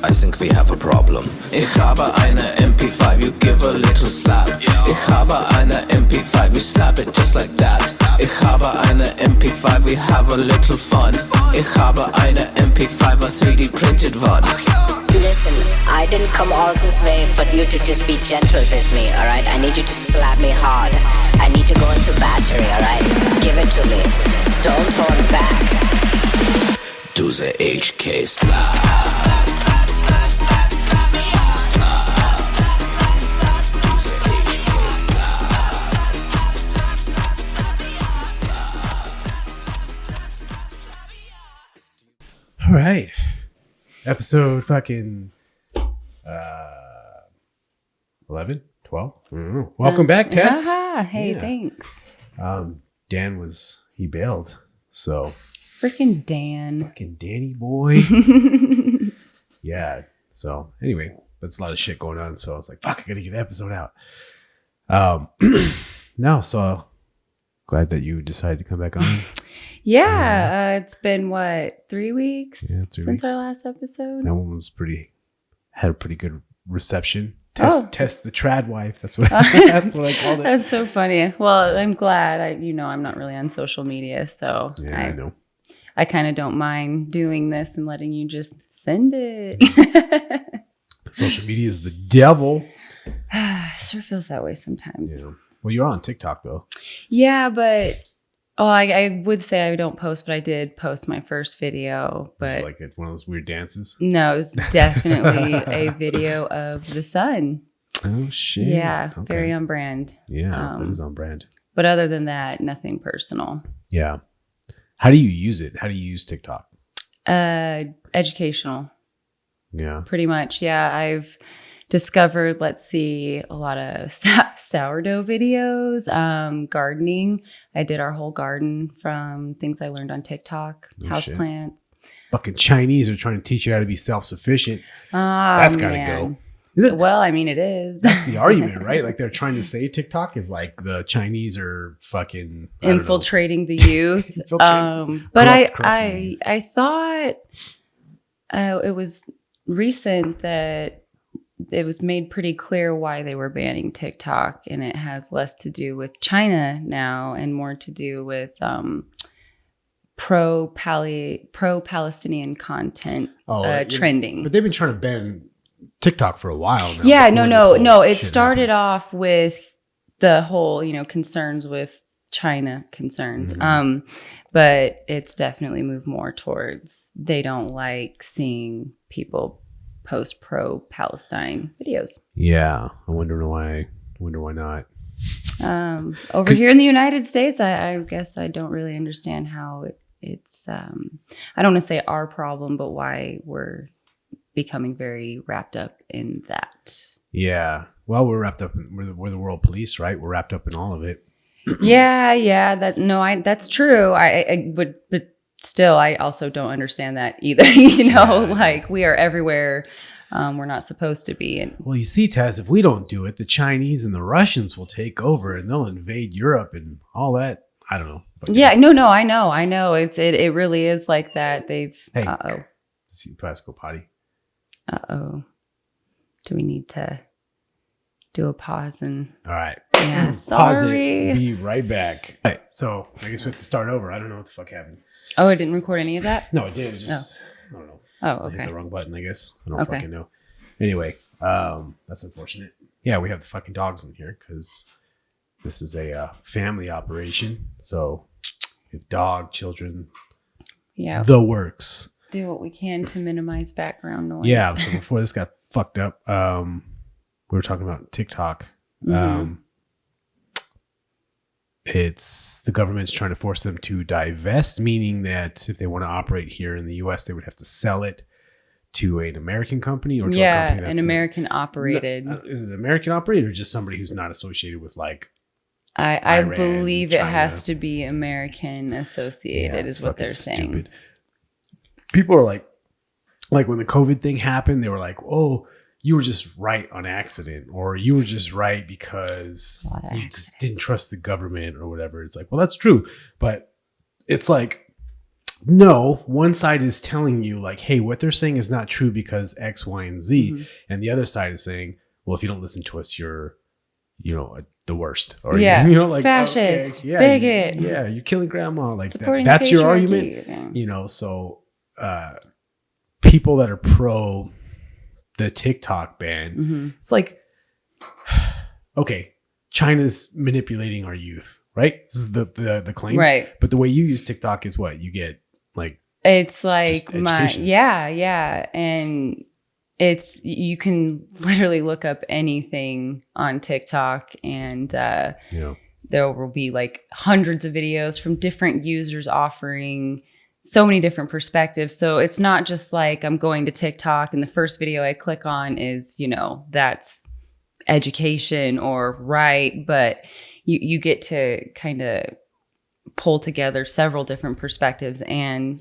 I think we have a problem. Ich habe eine MP5, you give a little slap. Ich habe eine MP5, we slap it just like that. Ich habe eine MP5, we have a little fun. Ich habe eine MP5, was 3D printed war. Listen, I didn't come all this way for you to just be gentle with me, alright? I need you to slap me hard. I need to go into battery, alright? Give it to me. Don't hold back. Do the HK slap. Slap, slap, slap, slap, slap, slap me hard. Slap, slap, slap, slap, slap, slap, do the HK slap. Slap, slap, slap, slap, slap, slap me hard. All right. Episode fucking 11, 12. I don't know. Welcome back, Tess. Hey, Yeah. thanks. Dan he bailed. So Freaking Dan. fucking Danny boy. Yeah. So anyway, that's a lot of shit going on. So I was like, fuck, I gotta get an episode out. No, so glad that you decided to come back on. Yeah, it's been what, 3 weeks Yeah, 3 since weeks. our last episode? That one had a pretty good reception. Test the trad wife. That's what I called it. That's so funny. Well, I'm glad. I'm not really on social media, so Yeah, I know. I kind of don't mind doing this and letting you just send it. Social media is the devil. Sure feels that way sometimes. Yeah. Well, you're on TikTok though. Yeah, but I would say I don't post, but I did post my first video. It's But like one of those weird dances. no, it's definitely a video of the sun. Oh shit. Yeah, Okay. very on brand. Yeah, that is on brand. But other than that, nothing personal. Yeah. How do you use it? How do you use TikTok? Educational, Yeah. pretty much. Yeah, I've discovered, a lot of sourdough videos, gardening. I did our whole garden from things I learned on TikTok, Oh, shit. houseplants. Fucking Chinese are trying to teach you how to be self-sufficient. Ah, That's gotta man. go. Is it? Well, I mean, it is. That's the argument, right? Like they're trying to say TikTok is like the Chinese are fucking I don't know. Infiltrating the youth. Infiltrating. But Corrupting. I thought it was recent that it was made pretty clear why they were banning TikTok, and it has less to do with China now and more to do with pro-Palestinian content trending. But they've been trying to ban TikTok for a while now. Yeah, before no. this whole It shit started happened. off with the whole, concerns with China concerns. Mhm. But it's definitely moved more towards they don't like seeing people post pro-Palestine videos. Yeah, I wonder why not. Over here in the United States, I guess I don't really understand how it's I don't want to say our problem, but why we're becoming very wrapped up in that. Yeah. Well, we're wrapped up in we're the world police, right? We're wrapped up in all of it. Yeah, that's true. I would, but still, I also don't understand that either. Like we are everywhere. We're not supposed to be. And Well, you see, Tess, if we don't do it, the Chinese and the Russians will take over and they'll invade Europe and all that. I don't know. But yeah, no, I know. It really is like that. They've. Hey. Uh-oh. See, go potty. Uh-oh. Do we need to do a pause and? All right. Yeah, Pause sorry. it. Be right back. All right. So I guess we have to start over. I don't know what the fuck happened. Oh, I didn't record any of that? No, it did. It just I don't know. Oh, I hit okay. the wrong button, I guess. I don't Okay. fucking know. Anyway, that's unfortunate. Yeah, we have the fucking dogs in here because this is a family operation. So we have dog, children, Yeah. the works. Do what we can to minimize background noise. Yeah. So before this got fucked up, we were talking about TikTok. Mhm. It's the government's trying to force them to divest, meaning that if they want to operate here in the US, they would have to sell it to an American company or to a company that's an American operated. Is it an American operated or just somebody who's not associated with like I Iran, believe it China? has to be American associated, it's is what fucking they're saying. stupid. People are like when the COVID thing happened, they were like, "Oh, you were just right on accident," or "You were just right because A lot of you just accidents. didn't trust the government," or whatever. It's like, well, that's true, but it's like no, one side is telling you like, hey, what they're saying is not true because X, Y, and Z. Mm-hmm. And the other side is saying, well, if you don't listen to us, you're, the worst. Or, like fascist, okay, bigot. you're killing grandma. Like Supporting that's your patriarchy. argument. So people that are pro the TikTok ban, Mm-hmm. it's like, okay, China's manipulating our youth, right? This is the claim. Right. But the way you use TikTok is what? You get like, it's like just education. yeah. And you can literally look up anything on TikTok and there will be like hundreds of videos from different users offering so many different perspectives. So it's not just like I'm going to TikTok and the first video I click on is, that's education or right, but you get to kind of pull together several different perspectives and,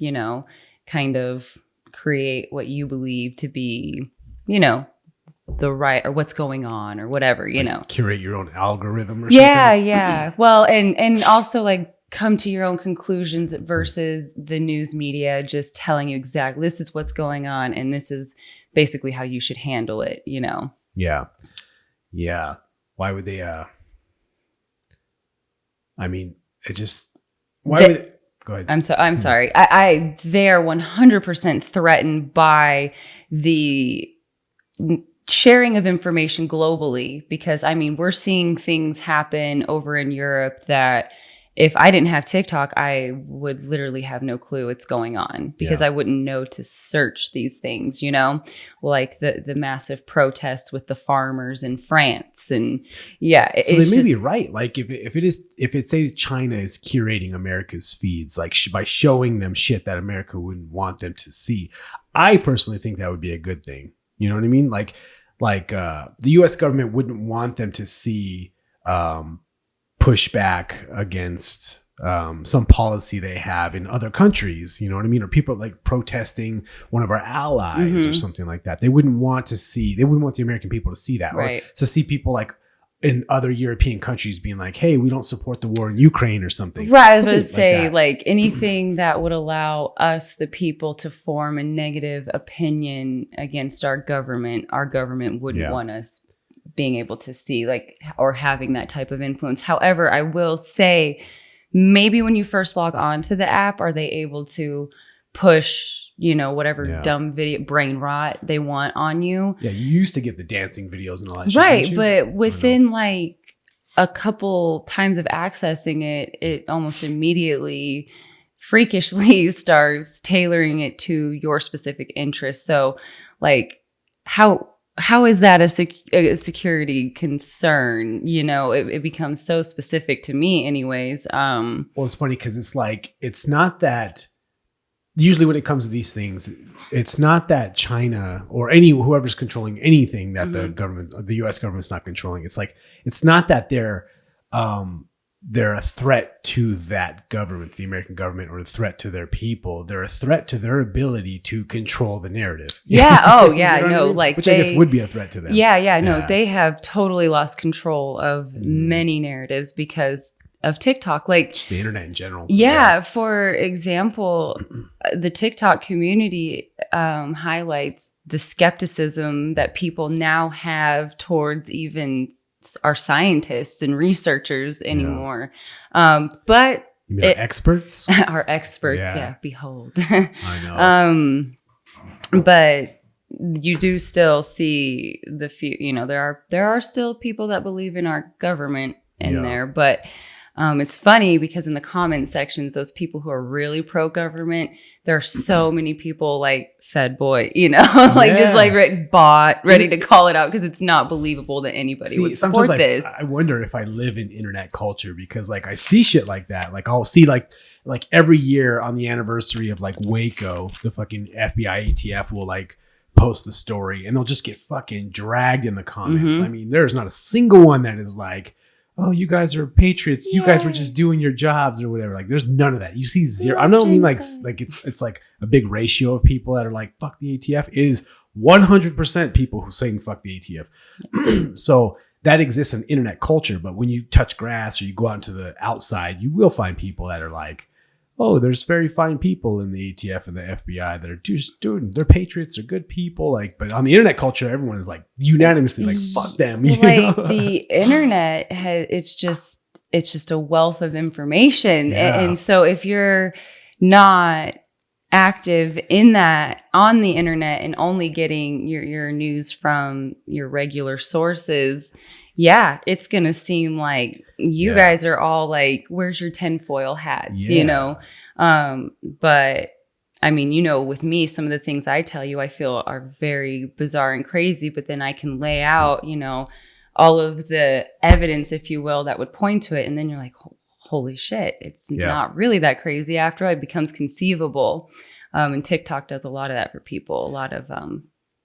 kind of create what you believe to be, the right or what's going on or whatever, curate your own algorithm or something. Yeah. Well, and also like come to your own conclusions versus the news media just telling you exactly this is what's going on and this is basically how you should handle it, Yeah. Why would they go ahead. I'm sorry. They are 100% threatened by the sharing of information globally because we're seeing things happen over in Europe that if I didn't have TikTok, I would literally have no clue what's going on because I wouldn't know to search these things, like the massive protests with the farmers in France. And so they may be right. Like if it says China is curating America's feeds, like by showing them shit that America wouldn't want them to see, I personally think that would be a good thing. You know what I mean? Like the U.S. government wouldn't want them to see pushback against some policy they have in other countries, you know what I mean? Or people like protesting one of our allies or something like that. They wouldn't want the American people to see that, right. Or to see people like in other European countries being like, hey, we don't support the war in Ukraine or something. Right. I was going to say like anything that would allow us, the people, to form a negative opinion against our government wouldn't want us being able to see like or having that type of influence. However, I will say maybe when you first log on to the app, are they able to push, whatever dumb video brain rot they want on you? Yeah, you used to get the dancing videos and all that right, shit. Right, but within like a couple times of accessing it almost immediately freakishly starts tailoring it to your specific interests. So like how is that a security concern? It becomes so specific to me anyways. Well, it's funny because it's not that usually when it comes to these things, it's not that China or whoever's controlling anything that the U.S. government's not controlling. It's like, it's not that they're a threat to that government, the American government, or a threat to their people. They're a threat to their ability to control the narrative. Yeah. Oh, yeah. You know no, I mean? like which I guess would be a threat to them. Yeah. No, they have totally lost control of many narratives because of TikTok. Like just the internet in general. Yeah. For example, the TikTok community highlights the skepticism that people now have towards even our scientists and researchers anymore. But you mean our experts? Our experts, behold. I know. But you do still see the few, there are still people that believe in our government in there, but it's funny because in the comment sections, those people who are really pro-government, there are so many people like Fed boy, just like ready to call it out because it's not believable that anybody would support this. I wonder if I live in internet culture because like I see shit like that. Like I'll see like every year on the anniversary of like Waco, the fucking FBI ATF will like post the story and they'll just get fucking dragged in the comments. I mean, there's not a single one that is like, oh, you guys are patriots. You guys were just doing your jobs or whatever. Like, there's none of that. You see zero. I don't mean like it's like a big ratio of people that are like, fuck the ATF. It is 100% people who saying fuck the ATF. So that exists in internet culture. But when you touch grass or you go out into the outside, you will find people that are like, oh, there's very fine people in the ATF and the FBI that are just doing, they're patriots, they're good people. Like, but on the internet culture, everyone is like unanimously like, fuck them. You Like know? the internet it's just a wealth of information. Yeah. And so if you're not active in that on the internet and only getting your news from your regular sources, yeah, it's going to seem like you guys are all like, where's your tinfoil hats, you know? But I mean, you know, with me, some of the things I tell you, I feel are very bizarre and crazy, but then I can lay out, you know, all of the evidence, if you will, that would point to it. And then you're like, holy shit, it's not really that crazy after all. It becomes conceivable. And TikTok does a lot of that for people, a lot of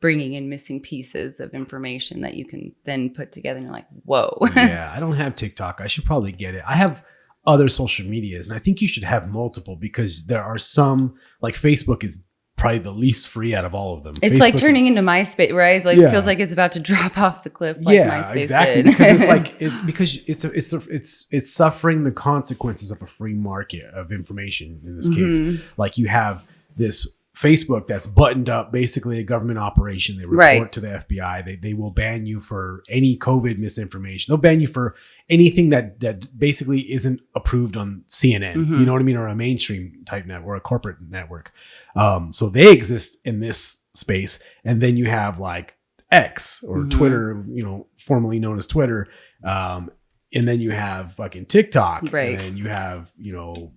bringing in missing pieces of information that you can then put together and you're like, whoa. Yeah, I don't have TikTok. I should probably get it. I have other social medias, and I think you should have multiple because there are some, like Facebook is probably the least free out of all of them. It's Facebook, like turning into MySpace, right? Like it feels like it's about to drop off the cliff like MySpace exactly. did. Because it's suffering the consequences of a free market of information in this case. Like you have this Facebook that's buttoned up, basically a government operation. They report to the FBI. They will ban you for any COVID misinformation. They'll ban you for anything that basically isn't approved on CNN. You know what I mean? Or a mainstream type network or a corporate network. So they exist in this space. And then you have like X or Twitter, you know, formerly known as Twitter. And then you have fucking TikTok. Right. And then you have, you know,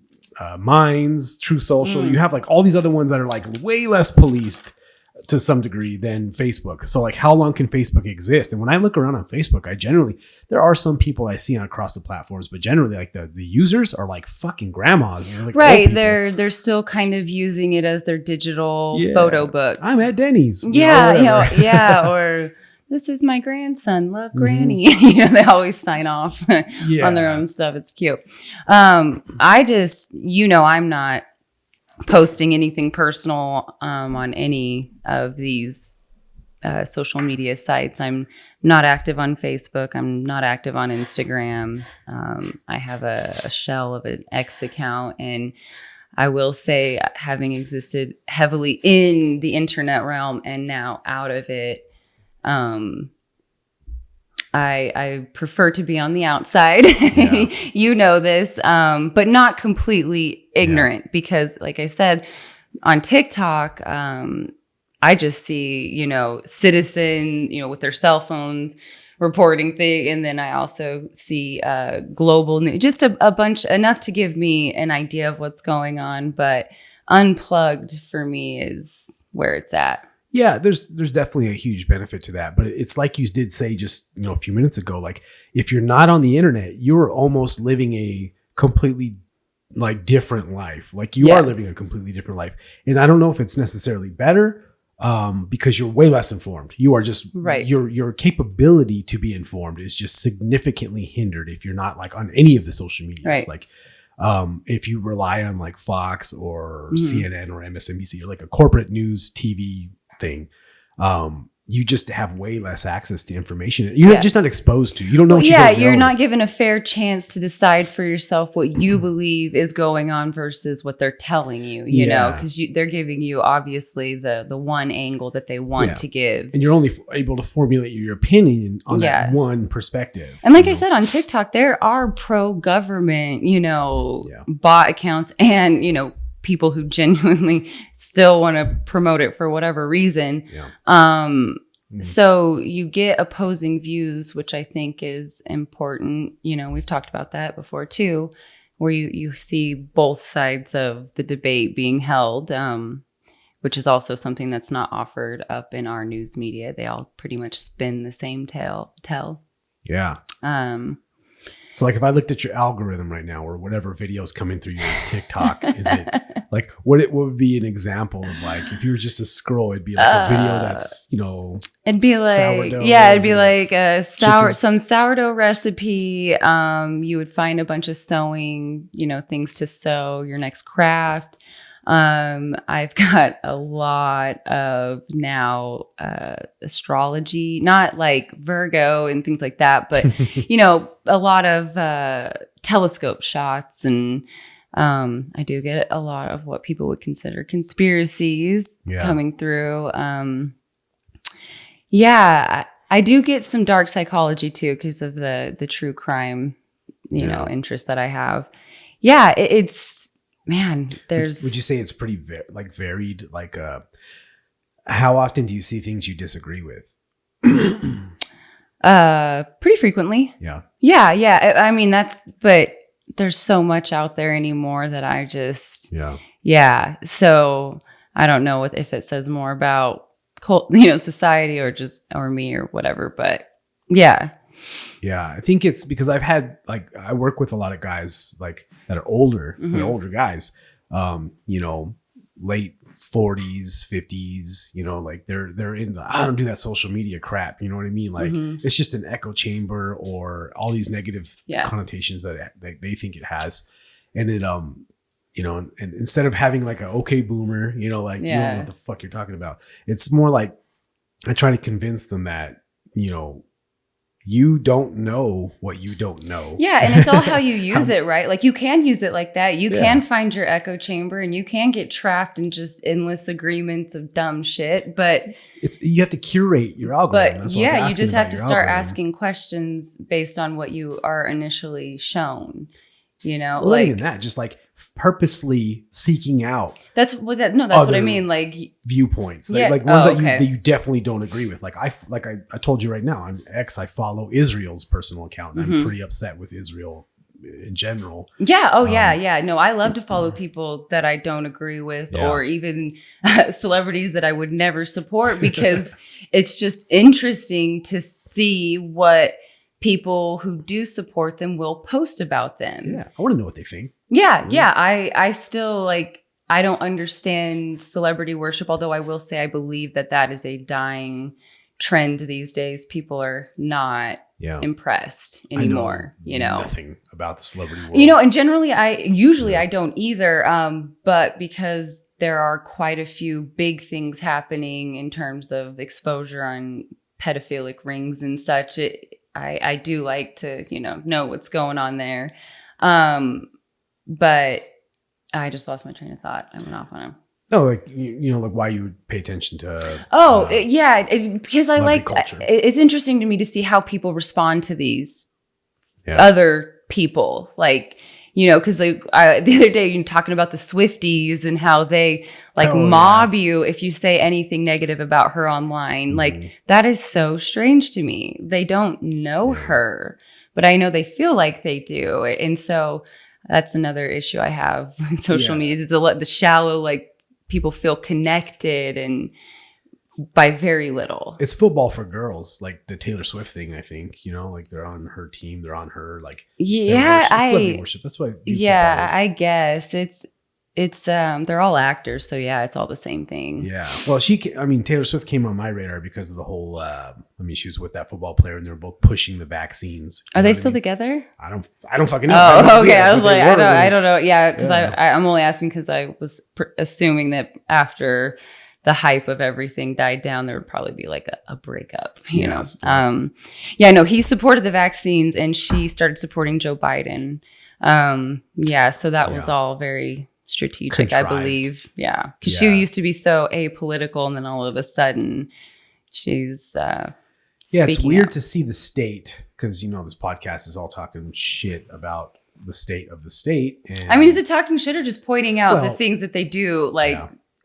Minds, True Social. You have like all these other ones that are like way less policed to some degree than Facebook. So like how long can Facebook exist? And when I look around on Facebook, there are some people I see across the platforms, but generally like the users are like fucking grandmas. Like right. They're still kind of using it as their digital photo book. I'm at Denny's. Yeah. Or this is my grandson. Love Granny. You know, they always sign off on their own stuff. It's cute. I just, you know, I'm not posting anything personal on any of these social media sites. I'm not active on Facebook. I'm not active on Instagram. I have a shell of an X account, and I will say, having existed heavily in the internet realm and now out of it, I prefer to be on the outside. You know this, but not completely ignorant because, like I said, on TikTok, I just see, you know, citizen, you know, with their cell phones reporting thing. And then I also see global news, just a bunch, enough to give me an idea of what's going on. But unplugged for me is where it's at. Yeah, there's definitely a huge benefit to that. But it's like you did say just, you know, a few minutes ago, like if you're not on the internet, you're almost living a completely like different life. Like you are living a completely different life. And I don't know if it's necessarily better because you're way less informed. You are just your capability to be informed is just significantly hindered if you're not like on any of the social medias. Like if you rely on like Fox or CNN or MSNBC or like a corporate news TV thing, you just have way less access to information. You're just not exposed to. You don't know what you don't know. You're not given a fair chance to decide for yourself what you believe is going on versus what they're telling you, you know, because they're giving you obviously the one angle that they want to give. And you're only able to formulate your opinion on that one perspective. And like I said, on TikTok, there are pro-government, you know, bot accounts and, you know, people who genuinely still want to promote it for whatever reason. So you get opposing views, which I think is important. You know, we've talked about that before too, where you see both sides of the debate being held, which is also something that's not offered up in our news media. They all pretty much spin the same tell. Yeah. So like if I looked at your algorithm right now or whatever videos coming through your TikTok, is it like what would be an example of like if you were just to scroll, it'd be like a video that's, you know, it'd be like it'd be like a some sourdough recipe. You would find a bunch of sewing, you know, things to sew, your next craft. I've got a lot of now astrology, not like Virgo and things like that, but you know, a lot of telescope shots and I do get a lot of what people would consider conspiracies coming through. I do get some dark psychology too because of the true crime, interest that I have. Yeah, it's man. There's. Would you say it's pretty varied? Like, how often do you see things you disagree with? Pretty frequently. Yeah. I mean, but there's so much out there anymore that I just. Yeah. So I don't know if it says more about society or me or whatever, but yeah. Yeah, I think it's because I've had I work with a lot of guys that are older, that are older guys, late 40s, 50s, they're in I don't do that social media crap, you know what I mean? It's just an echo chamber or all these negative connotations that they think it has. And it and instead of having an okay boomer, you don't know what the fuck you're talking about. It's more like I try to convince them that, you don't know what you don't know. Yeah. And it's all how you use it, right? You can use it like that. You can find your echo chamber and you can get trapped in just endless agreements of dumb shit. But you have to curate your algorithm. But you just have to start asking questions based on what you are initially shown. Well, not even that, just purposely seeking out. That's what I mean. Viewpoints, ones that you definitely don't agree with. I told you right now, on X, I follow Israel's personal account, and I'm pretty upset with Israel in general. Yeah. Oh, yeah. No, I love to follow people that I don't agree with, or even celebrities that I would never support, because it's just interesting to see what people who do support them will post about them. Yeah, I want to know what they think. Yeah. I still I don't understand celebrity worship, although I will say I believe that is a dying trend these days. People are not impressed anymore. I know nothing about the celebrity world. And generally I don't either. But because there are quite a few big things happening in terms of exposure on pedophilic rings and such, I do like to, know what's going on there. But I just lost my train of thought. I went off on him. No, why you would pay attention to. Because I culture. It's interesting to me to see how people respond to these other people. Because the other day you're talking about the Swifties and how they mob you if you say anything negative about her online. That is so strange to me. They don't know her, but I know they feel like they do. And so that's another issue I have with social media is the shallow, people feel connected and by very little. It's football for girls, the Taylor Swift thing, I think, they're on her team, they're on her, celebrity worship. That's what I guess it's they're all actors, so it's all the same thing. Yeah. Well, Taylor Swift came on my radar because of the whole she was with that football player and they were both pushing the vaccines. Are they still together? I don't fucking know. Oh, okay. I was I don't know. Yeah, because I'm only asking because I was assuming that after the hype of everything died down, there would probably be a breakup, you know? No, he supported the vaccines and she started supporting Joe Biden. So that was all very strategic, contrived. I believe. Yeah. Because she used to be so apolitical and then all of a sudden she's it's weird to see the state because, this podcast is all talking shit about the state of the state. And is it talking shit or just pointing out the things that they do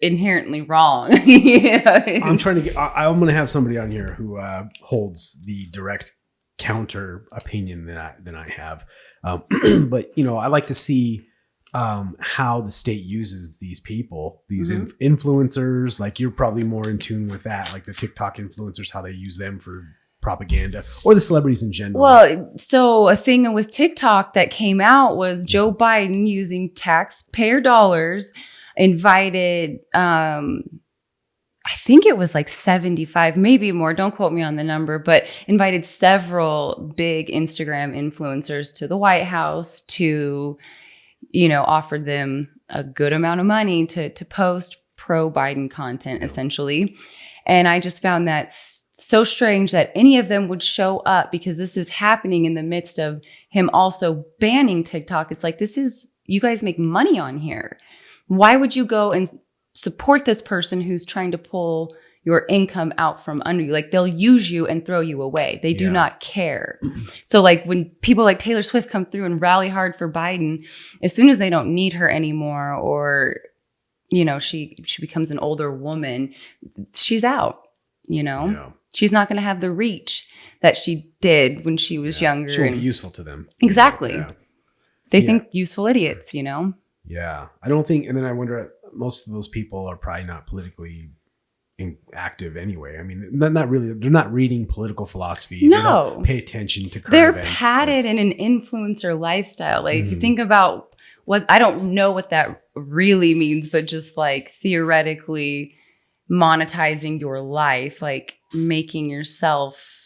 inherently wrong? I'm trying to I'm going to have somebody on here who holds the direct counter opinion than I have. But I like to see how the state uses these people, these influencers. You're probably more in tune with that, the TikTok influencers, how they use them for propaganda, or the celebrities in general. Well, so a thing with TikTok that came out was Joe Biden using taxpayer dollars invited I think it was 75, maybe more, don't quote me on the number, but invited several big Instagram influencers to the White House to offered them a good amount of money to post pro-Biden content, essentially. And I just found that so strange that any of them would show up because this is happening in the midst of him also banning TikTok. It's this is you guys make money on here. Why would you go and support this person who's trying to pull your income out from under you? Like, they'll use you and throw you away. They do not care. So like when people like Taylor Swift come through and rally hard for Biden, as soon as they don't need her anymore, or, you know, she becomes an older woman, she's out, you know? Yeah. She's not going to have the reach that she did when she was younger. She won't be useful to them. Exactly. Yeah. They think useful idiots, you know? Yeah. I don't think, and then I wonder, most of those people are probably not politically active anyway. I mean, they're not reading political philosophy. No. They don't pay attention to current events. They're padded in an influencer lifestyle. Like, you think about what, I don't know what that really means, but just like theoretically monetizing your life, like making yourself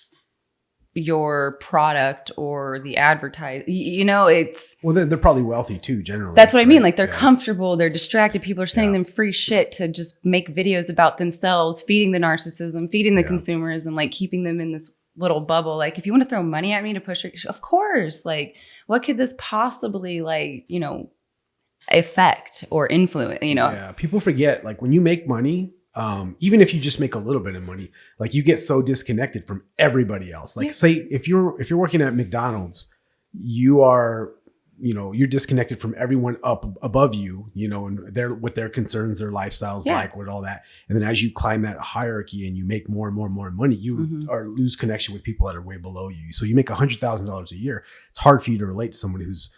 your product or the advertise, you know, it's... Well, they're probably wealthy too, generally. That's what I mean. Like, they're comfortable, they're distracted. People are sending them free shit to just make videos about themselves, feeding the narcissism, feeding the consumerism, like keeping them in this little bubble. Like, if you want to throw money at me to push it, of course. Like, what could this possibly, like, you know, affect or influence, you know? Yeah, people forget, like, when you make money, even if you just make a little bit of money, like, you get so disconnected from everybody else. Like, say if you're working at McDonald's, you are, you know, you're disconnected from everyone up above you, you know, and with their concerns, their lifestyles, like with all that. And then as you climb that hierarchy and you make more and more and more money, you lose connection with people that are way below you. So you make $100,000 a year. It's hard for you to relate to somebody who's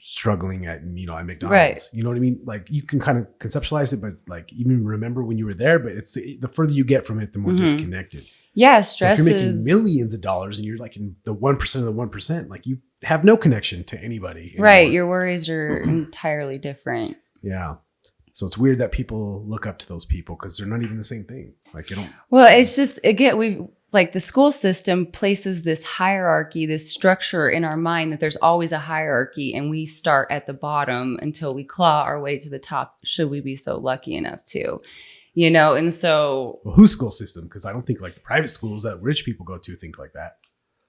struggling at, you know, at McDonald's, right? You know what I mean? Like, you can kind of conceptualize it, but like, even remember when you were there, but it's the further you get from it, the more disconnected. Yeah. Stress. So if you're making millions of dollars and you're like in the 1% of the 1%, like, you have no connection to anybody anymore. Right. Your worries are entirely different. Yeah. So it's weird that people look up to those people because they're not even the same thing. Like, you don't. Well, it's just, again, like, the school system places this hierarchy, this structure in our mind that there's always a hierarchy, and we start at the bottom until we claw our way to the top, should we be so lucky enough to, you know? And so... Well, whose school system? Because I don't think, like, the private schools that rich people go to think like that.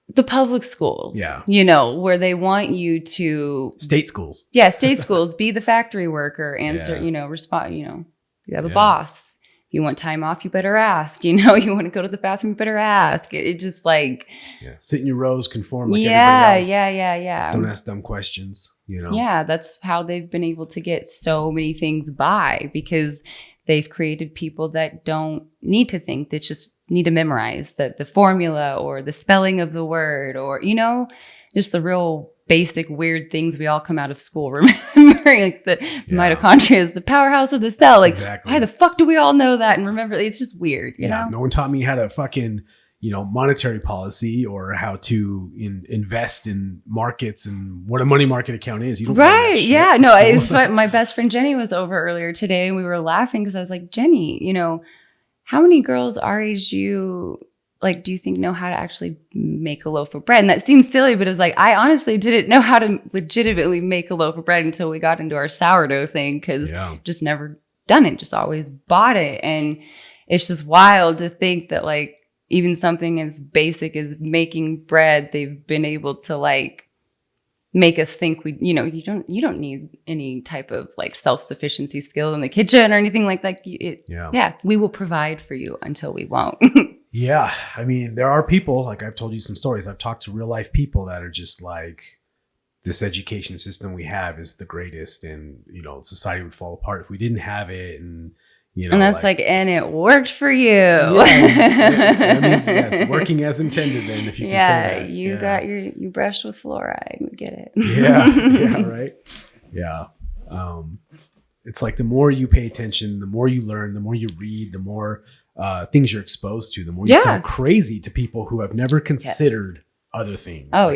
The public schools. Yeah. You know, where they want you to... State schools. Yeah, state schools. Be the factory worker, answer, you know, respond, you know, you have a boss. You want time off, you better ask. You know, you want to go to the bathroom, you better ask. It just like... Sit in your rows, conform like everybody else. Yeah. Don't ask dumb questions, you know? Yeah, that's how they've been able to get so many things by, because they've created people that don't need to think, that just need to memorize the formula or the spelling of the word, or, you know, just the real basic weird things we all come out of school remembering, like the mitochondria is the powerhouse of the cell. Like, why the fuck do we all know that and remember? It's just weird, you know? No one taught me how to fucking, you know, monetary policy or how to invest in markets and what a money market account is. You don't right? Yeah. No, it's my best friend Jenny was over earlier today, and we were laughing because I was like, Jenny, you know, how many girls our age do you think know how to actually make a loaf of bread? And that seems silly, but it was like, I honestly didn't know how to legitimately make a loaf of bread until we got into our sourdough thing, because just never done it, just always bought it. And it's just wild to think that, like, even something as basic as making bread, they've been able to, like, make us think you don't need any type of, like, self-sufficiency skill in the kitchen or anything like that. We will provide for you until we won't. Yeah. I mean, there are people, like, I've told you some stories. I've talked to real life people that are just like, this education system we have is the greatest, and, you know, society would fall apart if we didn't have it. And, you know, and that's like, and it worked for you. That means, it's working as intended then, if you can say that. You brushed with fluoride. We get it. Yeah. Right. Yeah. It's like, the more you pay attention, the more you learn, the more you read, the more things you're exposed to, the more you sound crazy to people who have never considered other things. Oh,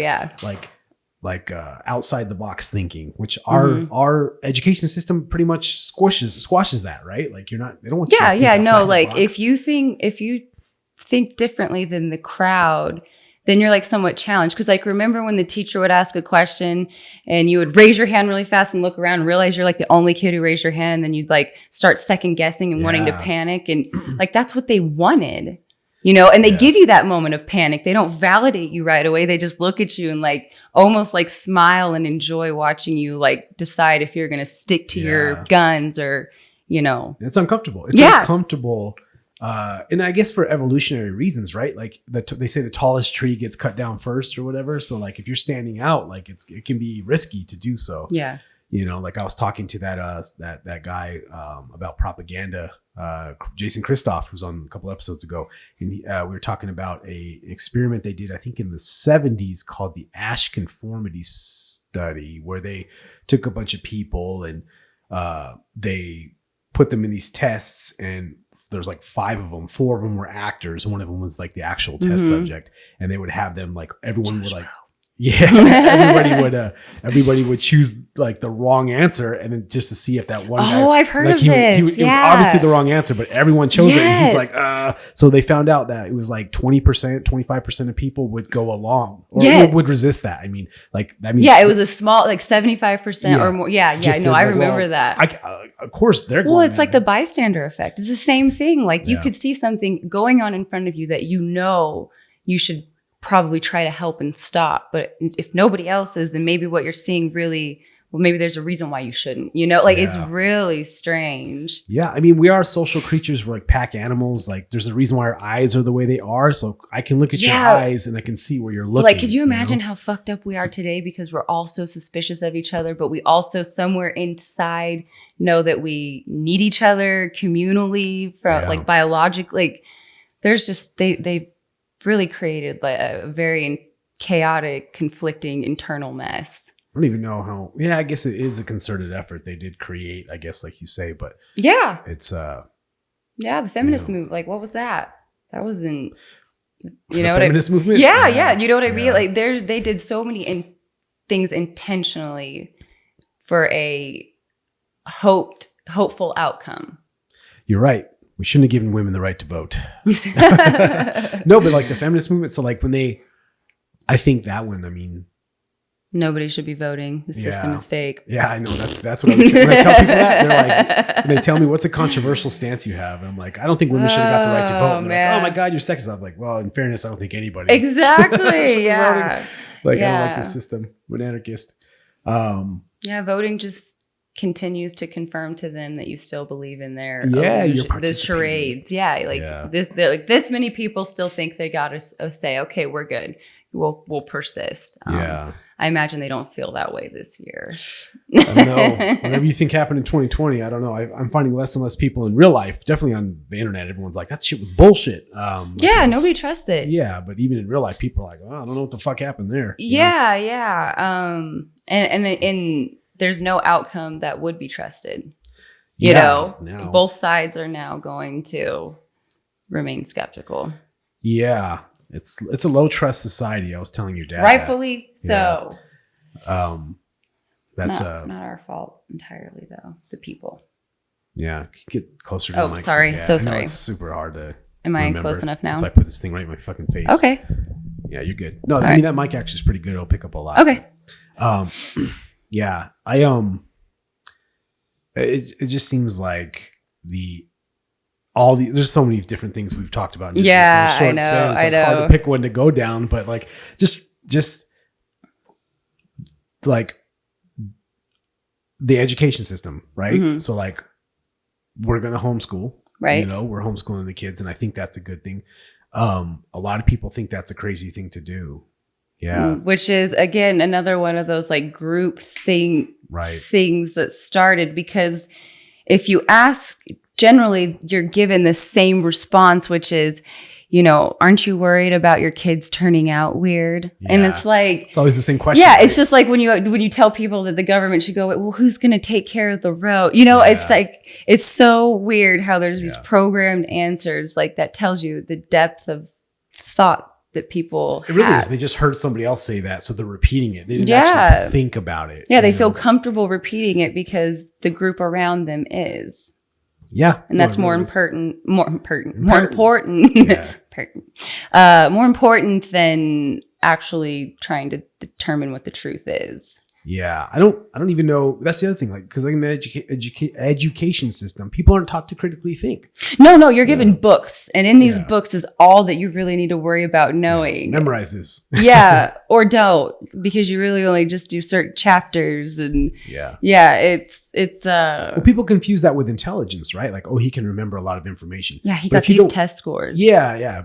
like outside the box thinking, which our education system pretty much squashes that, right? Like, they don't want you to think outside the box. If you think differently than the crowd, then you're, like, somewhat challenged. Because, like, remember when the teacher would ask a question and you would raise your hand really fast and look around and realize you're, like, the only kid who raised your hand, and then you'd, like, start second guessing and wanting to panic, and like, that's what they wanted. and they give you that moment of panic. They don't validate you right away. They just look at you and like almost like smile and enjoy watching you like decide if you're going to stick to your guns or, It's uncomfortable. It's uncomfortable. And I guess for evolutionary reasons, right? Like they say the tallest tree gets cut down first or whatever. So like if you're standing out, like it can be risky to do so. Yeah. Like I was talking to that guy about propaganda, Jason Christoff, who's on a couple episodes ago, and we were talking about a experiment they did, I think in the 70s, called the Ash Conformity Study, where they took a bunch of people and they put them in these tests, and there's like 5 of them. 4 of them were actors. One of them was like the actual test subject, and they would have them like everyone would like. Yeah, everybody would choose like the wrong answer, and then just to see if that one guy. Oh, I've heard like, of this. It was obviously the wrong answer, but everyone chose it. And he's like, So they found out that it was like 20%, 25% of people would go along or would resist that. I mean, it was a small, like 75% or more. Yeah. No, I remember that. Of course, they're going. Well, it's like the bystander effect. It's the same thing. Like you could see something going on in front of you that you should probably try to help and stop. But if nobody else is, then maybe what you're seeing really, maybe there's a reason why you shouldn't, it's really strange. Yeah. I mean, we are social creatures. We're like pack animals. Like there's a reason why our eyes are the way they are. So I can look at your eyes and I can see where you're looking. Like, could you imagine how fucked up we are today because we're all so suspicious of each other, but we also somewhere inside know that we need each other communally like biologically. Like there's just, they really created like a very chaotic, conflicting internal mess. I don't even know how. Yeah, I guess it is a concerted effort they did create, I guess, like you say. But it's the feminist movement. Like, what was that? That wasn't the feminist movement. Yeah, you know what I mean. Like, they did so many things intentionally for a hopeful outcome. You're right. We shouldn't have given women the right to vote. No, but like the feminist movement. So like I think that one, I mean. Nobody should be voting. The system is fake. Yeah, I know. That's what I was when I tell people that, they're like, they tell me, what's a controversial stance you have? And I'm like, I don't think women should have got the right to vote. And they're like, oh my God, you're sexist. I'm like, well, in fairness, I don't think anybody. Exactly. Yeah. I don't like this system. I'm an anarchist. Voting just continues to confirm to them that you still believe in their the charades. This many people still think they got to say, okay, we're good. We'll persist. I imagine they don't feel that way this year. I don't know. Whatever you think happened in 2020, I don't know. I'm finding less and less people in real life, definitely on the internet. Everyone's like, that shit was bullshit. Nobody trusts it. Yeah, but even in real life, people are like, oh, I don't know what the fuck happened there. And there's no outcome that would be trusted. You know, both sides are now going to remain skeptical. Yeah. It's a low trust society. I was telling your dad. Rightfully so. That's not our fault entirely, though. The people. Yeah. Get closer to the mic. Sorry. So sorry. It's super hard to Am I remember. close enough now? So I put this thing right in my fucking face. Okay. Yeah, you're good. No, I mean, that mic actually is pretty good. It'll pick up a lot. Okay. Yeah. It just seems like there's so many different things we've talked about in just this little short span. It's like hard to pick one to go down, but like just like the education system, right? Mm-hmm. So like we're going to homeschool, right? We're homeschooling the kids, and I think that's a good thing. A lot of people think that's a crazy thing to do. Yeah. Which is again another one of those like group things that started, because if you ask, generally you're given the same response, which is, aren't you worried about your kids turning out weird? Yeah. And it's like, it's always the same question. Yeah. Right? It's just like when you tell people that the government should go, well, who's going to take care of the road? It's like, it's so weird how there's these programmed answers like that tells you the depth of thought that people It really is. They just heard somebody else say that, so they're repeating it. They didn't actually think about it. Yeah, they feel comfortable repeating it because the group around them is. Yeah. And that's more important than actually trying to determine what the truth is. Yeah, I don't even know. That's the other thing, like, because like in the education system, people aren't taught to critically think. No, you're given books, and in these books is all that you really need to worry about knowing. Memorize this. Yeah, or don't, because you really only just do certain chapters, and it's Well, people confuse that with intelligence, right? Like, oh, he can remember a lot of information. Yeah, he got these test scores. Yeah.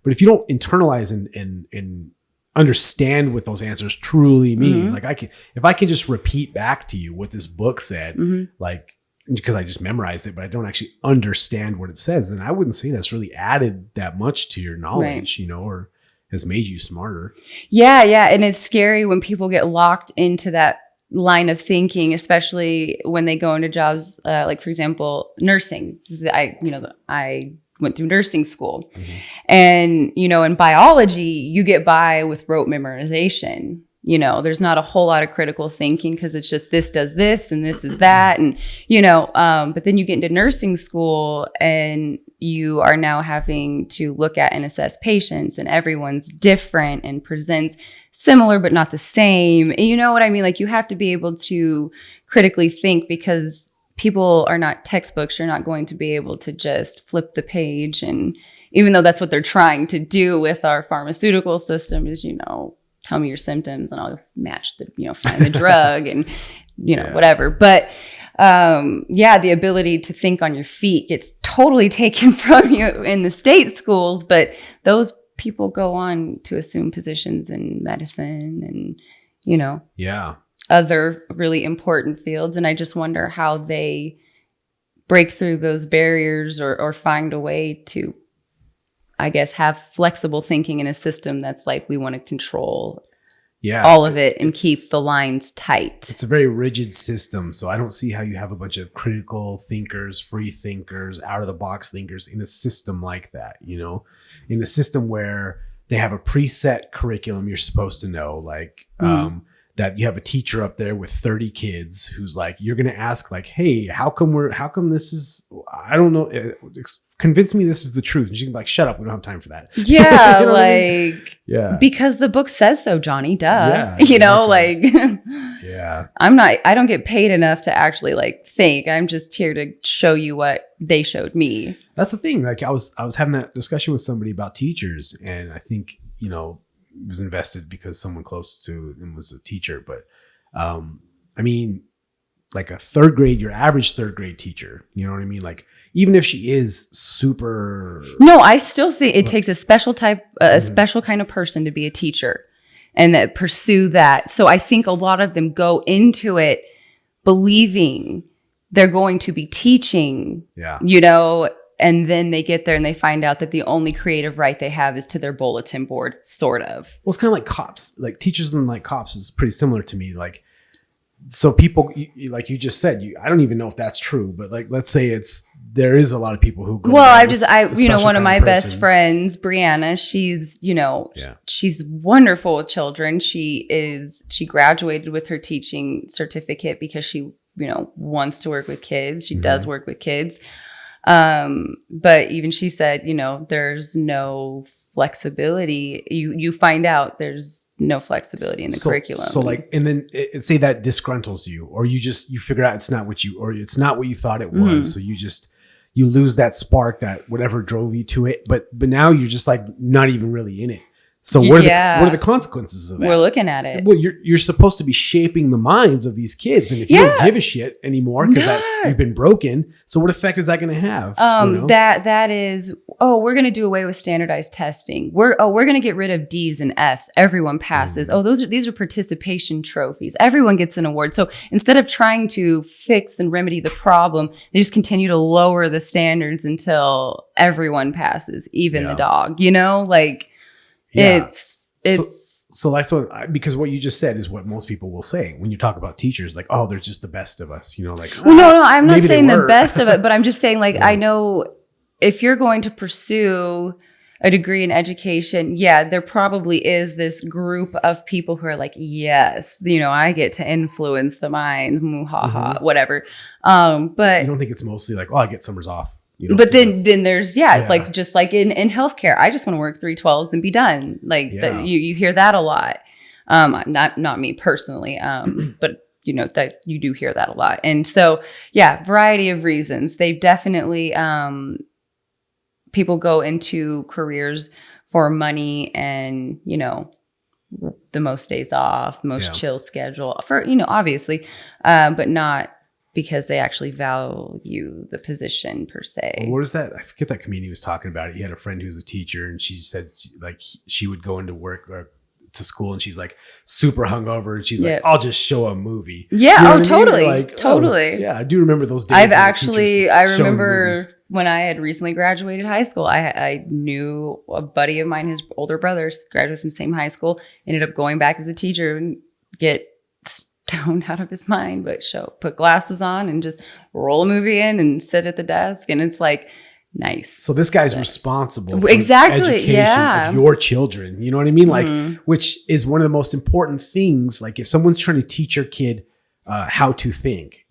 But if you don't internalize and understand what those answers truly mean, like if I can just repeat back to you what this book said, like, because I just memorized it, but I don't actually understand what it says, then I wouldn't say that's really added that much to your knowledge, or has made you smarter. Yeah. And it's scary when people get locked into that line of thinking, especially when they go into jobs, like, for example, nursing. I went through nursing school, and, in biology, you get by with rote memorization. There's not a whole lot of critical thinking because it's just this does this and this is that. And, but then you get into nursing school and you are now having to look at and assess patients, and everyone's different and presents similar, but not the same. And you know what I mean? Like, you have to be able to critically think, because people are not textbooks. You're not going to be able to just flip the page. And even though that's what they're trying to do with our pharmaceutical system is, tell me your symptoms and I'll match find the drug and, whatever. But the ability to think on your feet gets totally taken from you in the state schools, but those people go on to assume positions in medicine and, other really important fields. And I just wonder how they break through those barriers or find a way to, I guess, have flexible thinking in a system that's like, we want to control all of it and keep the lines tight. It's a very rigid system. So I don't see how you have a bunch of critical thinkers, free thinkers, out of the box thinkers in a system like that, in a system where they have a preset curriculum you're supposed to know, like, that you have a teacher up there with 30 kids who's like, you're going to ask like, hey, how come this is, I don't know, convince me this is the truth. And she can be like, shut up, we don't have time for that. Yeah, because the book says so, Johnny, duh. Yeah, yeah. I don't get paid enough to actually like think. I'm just here to show you what they showed me. That's the thing. Like, I was having that discussion with somebody about teachers, and I think, was invested because someone close to him was a teacher. But I mean, like your average third grade teacher, you know what I mean? Like, even if she is super. No, I still think it takes a special kind of person to be a teacher and that pursue that. So I think a lot of them go into it believing they're going to be teaching, and then they get there and they find out that the only creative right they have is to their bulletin board, sort of. Well, it's kind of like cops. Like, teachers and like cops is pretty similar to me. Like, so people, like you just said, I don't even know if that's true, but like, let's say there is a lot of people who go. Well, one of my best friends, Brianna, she's, she's wonderful with children. She graduated with her teaching certificate because she, wants to work with kids. She does work with kids. But even she said, there's no flexibility. You find out there's no flexibility in the curriculum. So like, and then say that disgruntles you, or you figure out it's not what you thought it was. So you lose that spark, that whatever drove you to it. But now you're just like not even really in it. So what are the consequences of that? We're looking at it. Well, you're supposed to be shaping the minds of these kids, and if you don't give a shit anymore because you've been broken, so what effect is that going to have? That is, we're going to do away with standardized testing. We're going to get rid of D's and F's. Everyone passes. These are participation trophies. Everyone gets an award. So instead of trying to fix and remedy the problem, they just continue to lower the standards until everyone passes, even the dog. It's so that's what, because what you just said is what most people will say when you talk about teachers, like, oh, they're just the best of us, like. Well, no, I'm not saying the best of it, but I'm just saying, like, I know if you're going to pursue a degree in education, there probably is this group of people who are like, yes, I get to influence the mind, whatever. But you don't think it's mostly like, oh, I get summers off. But then there's like, just like in healthcare, I just want to work 312s and be done. Like you hear that a lot. Not me personally, but that you do hear that a lot. And so, yeah, variety of reasons. They definitely, people go into careers for money and, the most days off, most chill schedule for, obviously, but not because they actually value the position per se. Well, what is that? I forget that comedian was talking about it. He had a friend who's a teacher, and she said she would go into work or to school, and she's like super hungover, and she's like, I'll just show a movie. Yeah. Totally. Totally. Yeah. I do remember those days. I remember when I had recently graduated high school, I knew a buddy of mine, his older brothers graduated from the same high school, ended up going back as a teacher and get stoned out of his mind, but put glasses on and just roll a movie in and sit at the desk. And it's like, nice. So this guy's responsible for exactly education of your children. You know what I mean? Like, which is one of the most important things. Like if someone's trying to teach your kid how to think,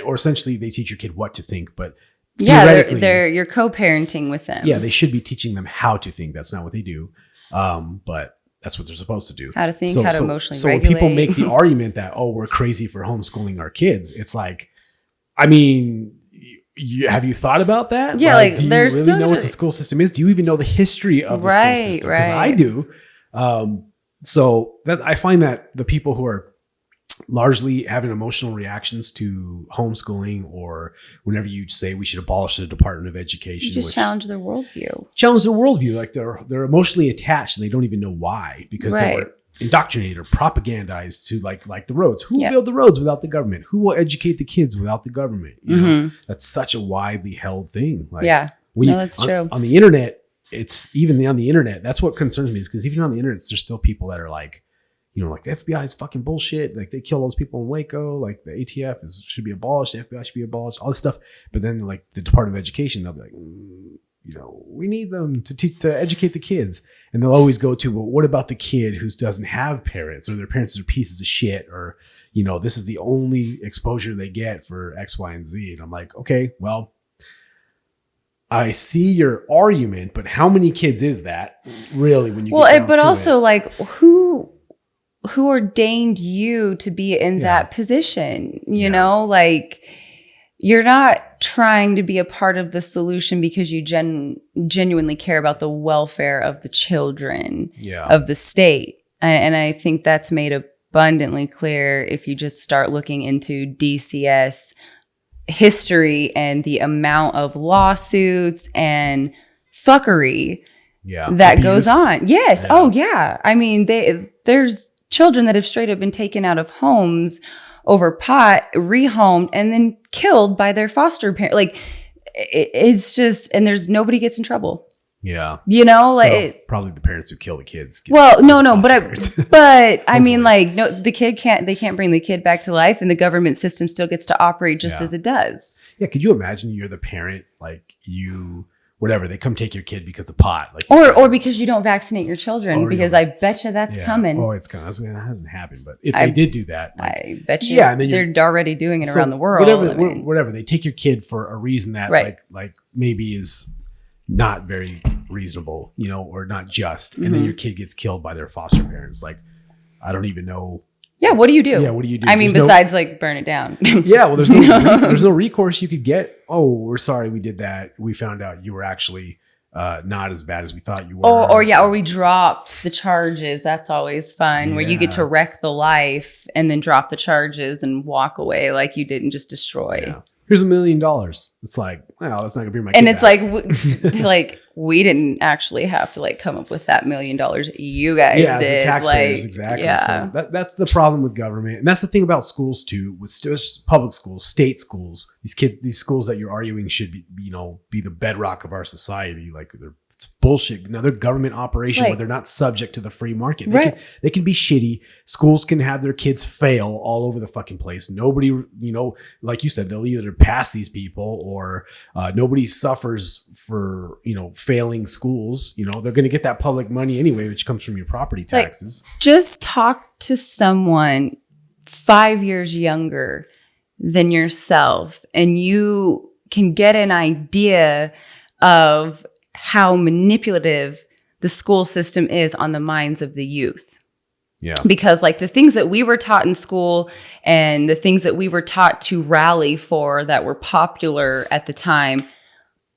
or essentially they teach your kid what to think, but you're co-parenting with them. Yeah, they should be teaching them how to think. That's not what they do. But that's what they're supposed to do. How to think, how to emotionally regulate. So when people make the argument that, we're crazy for homeschooling our kids, it's like, I mean, have you thought about that? Yeah, do you really know what the school system is? Do you even know the history of the school system? Because I do. So that I find that the people who are largely having emotional reactions to homeschooling, or whenever you say we should abolish the Department of Education, you just challenge their worldview. Like they're emotionally attached and they don't even know why, because they were indoctrinated or propagandized to like the roads. Who will build the roads without the government? Who will educate the kids without the government? You know, that's such a widely held thing. Like, that's true. On the internet, it's even on the internet. That's what concerns me, is because even on the internet, there's still people that are like, like the FBI is fucking bullshit. Like they kill those people in Waco. Like the ATF should be abolished. The FBI should be abolished. All this stuff. But then like the Department of Education, they'll be like, we need them to educate the kids. And they'll always go to, well, what about the kid who doesn't have parents, or their parents are pieces of shit, or, this is the only exposure they get for X, Y, and Z. And I'm like, okay, well, I see your argument, but how many kids is that really when you get down but to also it? Like who ordained you to be in that position? You know, like you're not trying to be a part of the solution because you genuinely care about the welfare of the children of the state. And I think that's made abundantly clear if you just start looking into DCS history and the amount of lawsuits and fuckery that goes on. Yes. Yeah. Oh yeah. I mean, there's children that have straight up been taken out of homes over pot, rehomed, and then killed by their foster parent. Like it's just, and nobody gets in trouble. Yeah. Probably the parents who kill the kids. But I mean, like, no, they can't bring the kid back to life, and the government system still gets to operate just as it does. Yeah. Could you imagine you're the parent, like whatever, they come take your kid because of pot, like or because you don't vaccinate your children, because I bet you that's coming. Oh, it's coming. That hasn't happened, but if they did do that, I bet you, and then they're already doing it around the world. Whatever, they take your kid for a reason that like maybe is not very reasonable, or not just, and then your kid gets killed by their foster parents. Like, I don't even know. Yeah, what do you do? Yeah, what do you do? I mean, besides like burn it down. Yeah, well, there's no recourse you could get. Oh, we're sorry we did that. We found out you were actually not as bad as we thought you were. Or we dropped the charges. That's always fun, where you get to wreck the life and then drop the charges and walk away like you didn't just destroy. Yeah. Here's $1 million. It's like, well, that's not gonna be my kid. And it's back. like we didn't actually have to like come up with that $1 million. You guys did. As the taxpayers, like, exactly. Yeah. So that's the problem with government, and that's the thing about schools too. With public schools, state schools, these schools that you're arguing should be the bedrock of our society. Like it's bullshit. Another government operation where they're not subject to the free market. They can be shitty. Schools can have their kids fail all over the fucking place. Nobody, like you said, they'll either pass these people or nobody suffers for, failing schools. They're going to get that public money anyway, which comes from your property taxes. Just talk to someone 5 years younger than yourself, and you can get an idea of how manipulative the school system is on the minds of the youth. Yeah. Because like the things that we were taught in school and the things that we were taught to rally for that were popular at the time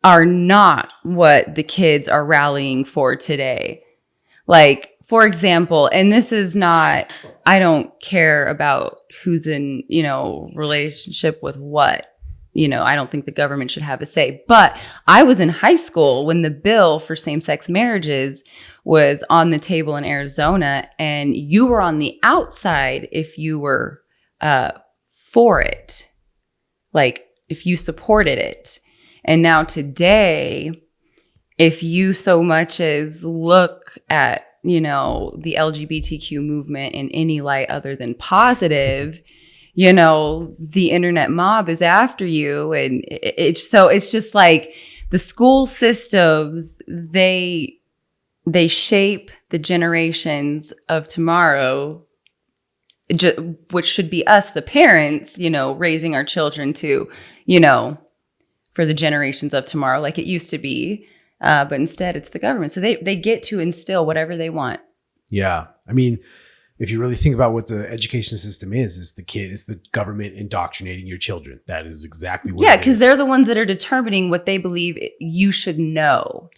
are not what the kids are rallying for today. Like, for example, and this is not, I don't care about who's in, relationship with what. I don't think the government should have a say. But I was in high school when the bill for same-sex marriages was on the table in Arizona, and you were on the outside if you were for it, like if you supported it. And now today, if you so much as look at, the LGBTQ movement in any light other than positive, the internet mob is after you. And it's just like the school systems, they shape the generations of tomorrow, which should be us, the parents, raising our children to, for the generations of tomorrow, like it used to be. But instead it's the government. So they get to instill whatever they want. Yeah. I mean, if you really think about what the education system is the government indoctrinating your children. That is exactly what it is. Yeah, because they're the ones that are determining what they believe you should know.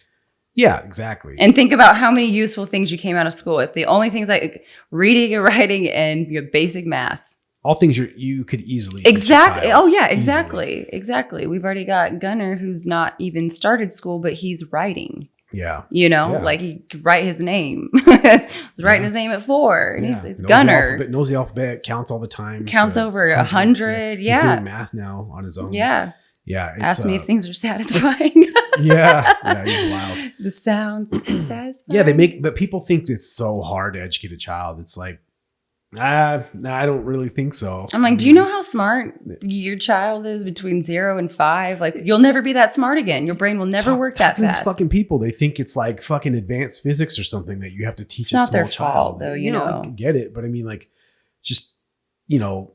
Yeah, exactly. And think about how many useful things you came out of school with. The only things like reading and writing and your basic math. All things you could easily. Exactly. Oh, yeah, exactly. Easily. Exactly. We've already got Gunnar, who's not even started school, but he's writing. Yeah. Like he could write his name. He's writing his name at 4. And it's Gunnar. Knows the alphabet, counts all the time. Counts over 100. Yeah. He's doing math now on his own. Yeah. Yeah. Ask me if things are satisfying. Yeah. He's wild. The sounds it's satisfying. Yeah, but people think it's so hard to educate a child. It's like, I don't really think so. I'm like, do you know how smart your child is between 0 and 5? Like, you'll never be that smart again. Your brain will never work that fast. These fucking people, they think it's like fucking advanced physics or something that you have to teach a small child. It's not their fault, though, I get it, but I mean, like, just,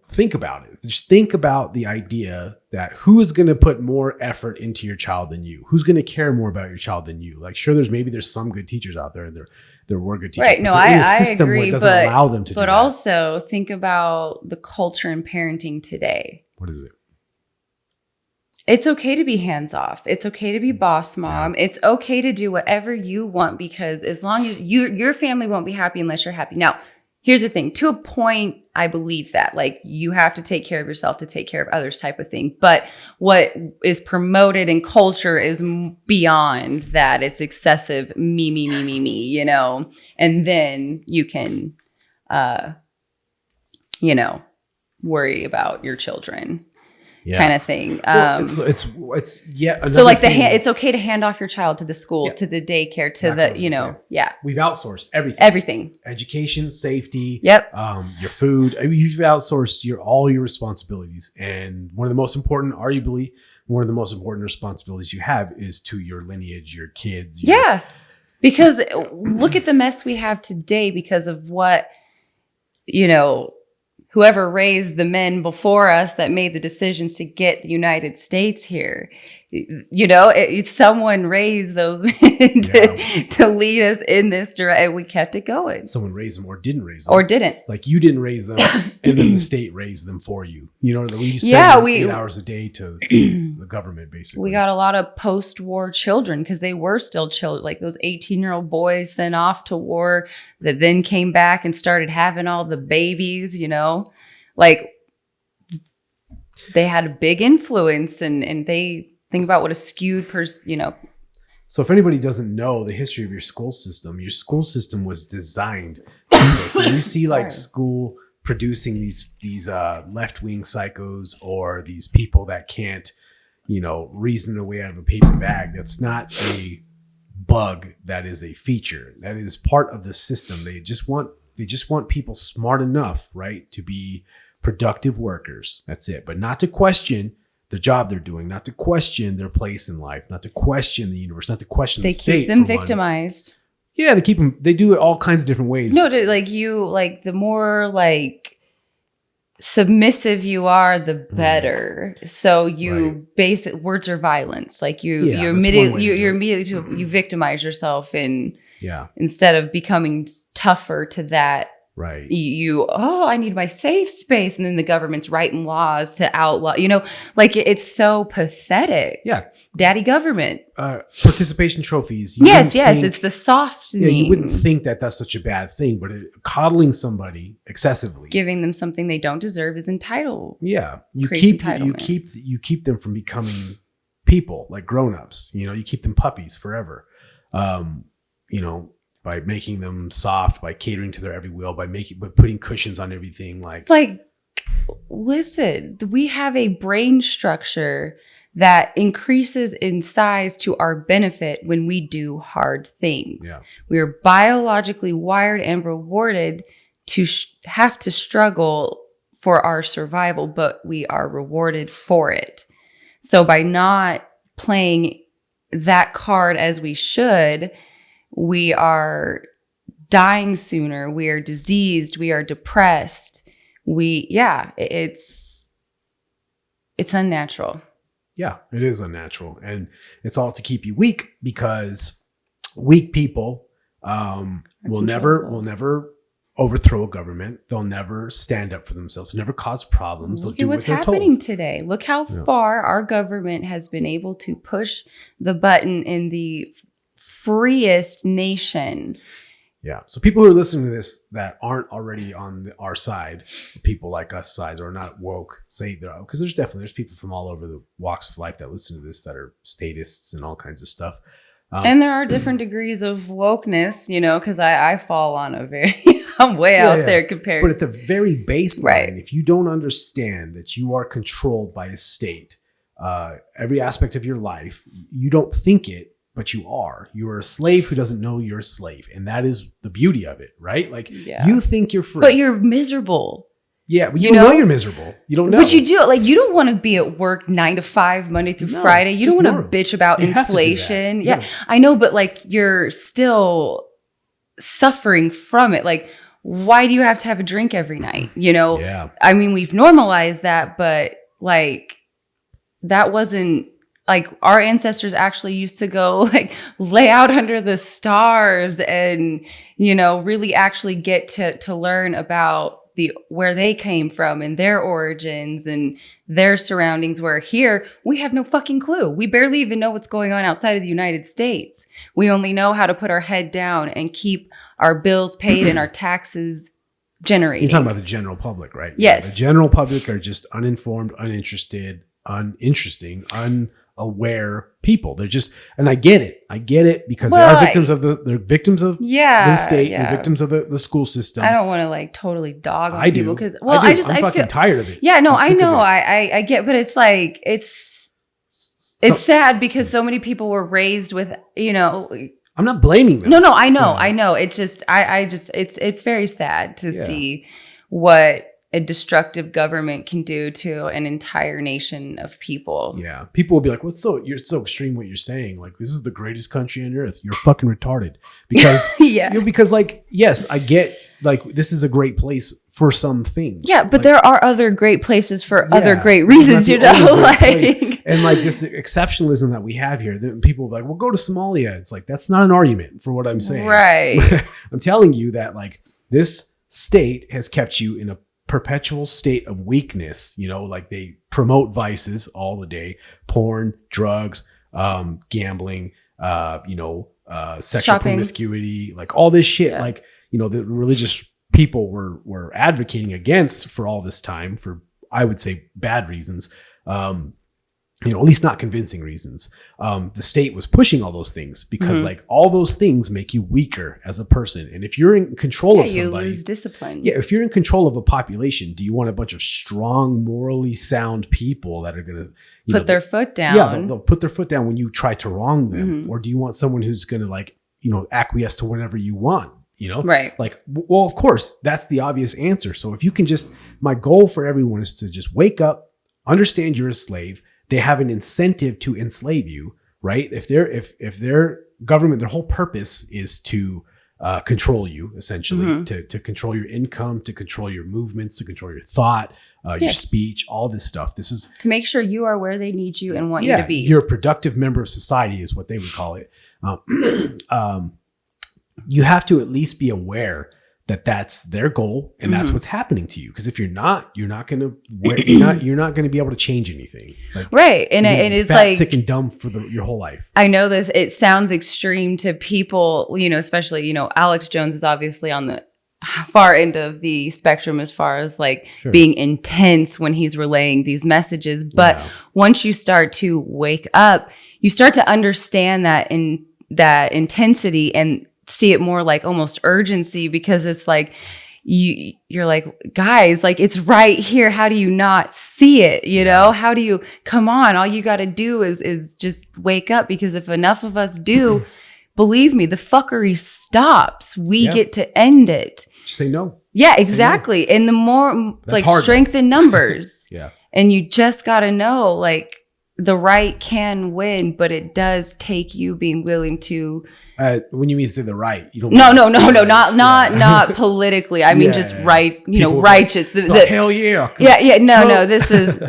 think about it. Just think about the idea that who is going to put more effort into your child than you? Who's going to care more about your child than you? Like, sure, there's some good teachers out there, and there were good teachers. Right. No, I agree. Doesn't allow them to do that. But also think about the culture in parenting today. What is it? It's okay to be hands off. It's okay to be boss mom. Yeah. It's okay to do whatever you want, because as long as your family won't be happy unless you're happy. Now, here's the thing. To a point, I believe that. Like, you have to take care of yourself to take care of others type of thing. But what is promoted in culture is beyond that. It's excessive me, and then you can, worry about your children. Yeah. Kind of thing. It's yet so like thing. It's okay to hand off your child to the school, to the daycare, to the We've outsourced everything. Education, safety. Yep. Your food. I mean, you've outsourced all your responsibilities, and one of the most important responsibilities you have is to your lineage, your kids. Yeah, because look at the mess we have today because of what whoever raised the men before us that made the decisions to get the United States here. It's someone raised those men to lead us in this direction, and we kept it going. Someone raised them or didn't raise them. Or didn't. Like, you didn't raise them, and then the state raised them for you. You send 8 hours a day to the government, basically. We got a lot of post-war children because they were still children. Like those 18-year-old boys sent off to war that then came back and started having all the babies, Like, they had a big influence, and they think about what a skewed person, So if anybody doesn't know the history of your school system was designed this way. So when you see like school producing these left-wing psychos or these people that can't, reason their way out of a paper bag, that's not a bug. That is a feature. That is part of the system. They just want people smart enough, right, to be productive workers. That's it. But not to question the job they're doing, not to question their place in life, not to question the universe, not to question the state. They keep them victimized. Yeah, they do it all kinds of different ways. No, the more like submissive you are, the better. So basic words are violence. Like you immediately victimize yourself, and instead of becoming tougher to that Right. I need my safe space. And then the government's writing laws to outlaw, like it's so pathetic. Yeah. Daddy government. Participation trophies. Yes. It's the soft. Yeah, you wouldn't think that that's such a bad thing, but coddling somebody excessively, giving them something they don't deserve is entitled. Yeah. You entitlement. keep them from becoming people, like grown-ups. You keep them puppies forever. By making them soft, by catering to their every will, by putting cushions on everything. Like, listen, we have a brain structure that increases in size to our benefit when we do hard things. Yeah. We are biologically wired and rewarded to have to struggle for our survival, but we are rewarded for it. So by not playing that card as we should, we are dying sooner. We are diseased. We are depressed. It's unnatural. Yeah, it is unnatural. And it's all to keep you weak, because weak people will never overthrow a government. They'll never stand up for themselves. They'll never cause problems. They'll do what's what they're happening told. today. Look how far our government has been able to push the button in the freest nation. Yeah. So people who are listening to this that aren't already on our side, people like us sides, or not woke, say they're, because there's people from all over the walks of life that listen to this that are statists and all kinds of stuff. And there are different degrees of wokeness, because I fall on a very, I'm way out there compared. But at the very baseline, right. If you don't understand that you are controlled by a state, every aspect of your life, you don't think it, but you are. You are a slave who doesn't know you're a slave. And that is the beauty of it, right? Like, you think you're free. But you're miserable. Yeah, but you don't know you're miserable. You don't know. But you do. Like, you don't want to be at work 9 to 5, Monday through Friday. You don't want to bitch about inflation. Yeah, I know, but like, you're still suffering from it. Like, why do you have to have a drink every night? Yeah. I mean, we've normalized that, but like, that wasn't, like, our ancestors actually used to go like lay out under the stars and, really actually get to learn about where they came from and their origins and their surroundings, where here we have no fucking clue. We barely even know what's going on outside of the United States. We only know how to put our head down and keep our bills paid and our taxes generating. You're talking about the general public, right? Yes. Yeah, the general public are just uninformed, uninteresting, unaware people. They're just, and I get it because they are victims of they're victims of the state, they're victims of the school system. I don't want to like totally dog on people because I'm fucking tired of it. Yeah, no, I know. I get, but it's like, it's sad because so many people were raised with, I'm not blaming them. No, I know. I know. It's just, it's very sad to see what a destructive government can do to an entire nation of people. Yeah. People will be like, you're so extreme what you're saying. Like, this is the greatest country on earth. You're fucking retarded. Because, because like, yes, I get like, this is a great place for some things. Yeah. But like, there are other great places for other great reasons, like, and like this exceptionalism that we have here, then people will be like, well, go to Somalia. It's like, that's not an argument for what I'm saying. Right. I'm telling you that like this state has kept you in a perpetual state of weakness. Like they promote vices all the day: porn, drugs, gambling, sexual promiscuity, like all this shit. Yeah. Like, the religious people were advocating against for all this time for, I would say, bad reasons. At least not convincing reasons. The state was pushing all those things because like all those things make you weaker as a person. And if you're in control of somebody, you lose discipline. Yeah. If you're in control of a population, do you want a bunch of strong, morally sound people that are going to put their foot down? Yeah. They'll put their foot down when you try to wrong them. Or do you want someone who's going to like, acquiesce to whatever you want? Right. Like, well, of course, that's the obvious answer. So if you can my goal for everyone is to just wake up, understand you're a slave. They have an incentive to enslave you, right? If their government, their whole purpose is to control you, essentially, to control your income, to control your movements, to control your thought, your speech, all this stuff. This is to make sure you are where they need you and want you to be. You're a productive member of society is what they would call it. You have to at least be aware that's their goal and Mm-hmm. that's what's happening to you. Because if you're not going to you're not going to be able to change anything. Like, Right. And you're gonna be it's fat, like, sick and dumb for your whole life. I know this, it sounds extreme to people, you know, especially, you know, Alex Jones is obviously on the far end of the spectrum as far as like Sure. being intense when he's relaying these messages. But Yeah. once you start to wake up, you start to understand that that intensity and see it more like almost urgency, because it's like, you're like, guys, like it's right here. How do you not see it? You know, how do you, come on, all you got to do is just wake up, because if enough of us do, believe me, the fuckery stops. We Yeah. get to end it. Just say no. Yeah, exactly. And the more That's like hard, strength in numbers. Yeah. And you just got to know, like, the right can win, but it does take you being willing to. When you mean say the right, you don't. No, mean- not politically. I mean, Yeah, just yeah. right, you know, People righteous. hell yeah. Yeah. So- No, this is,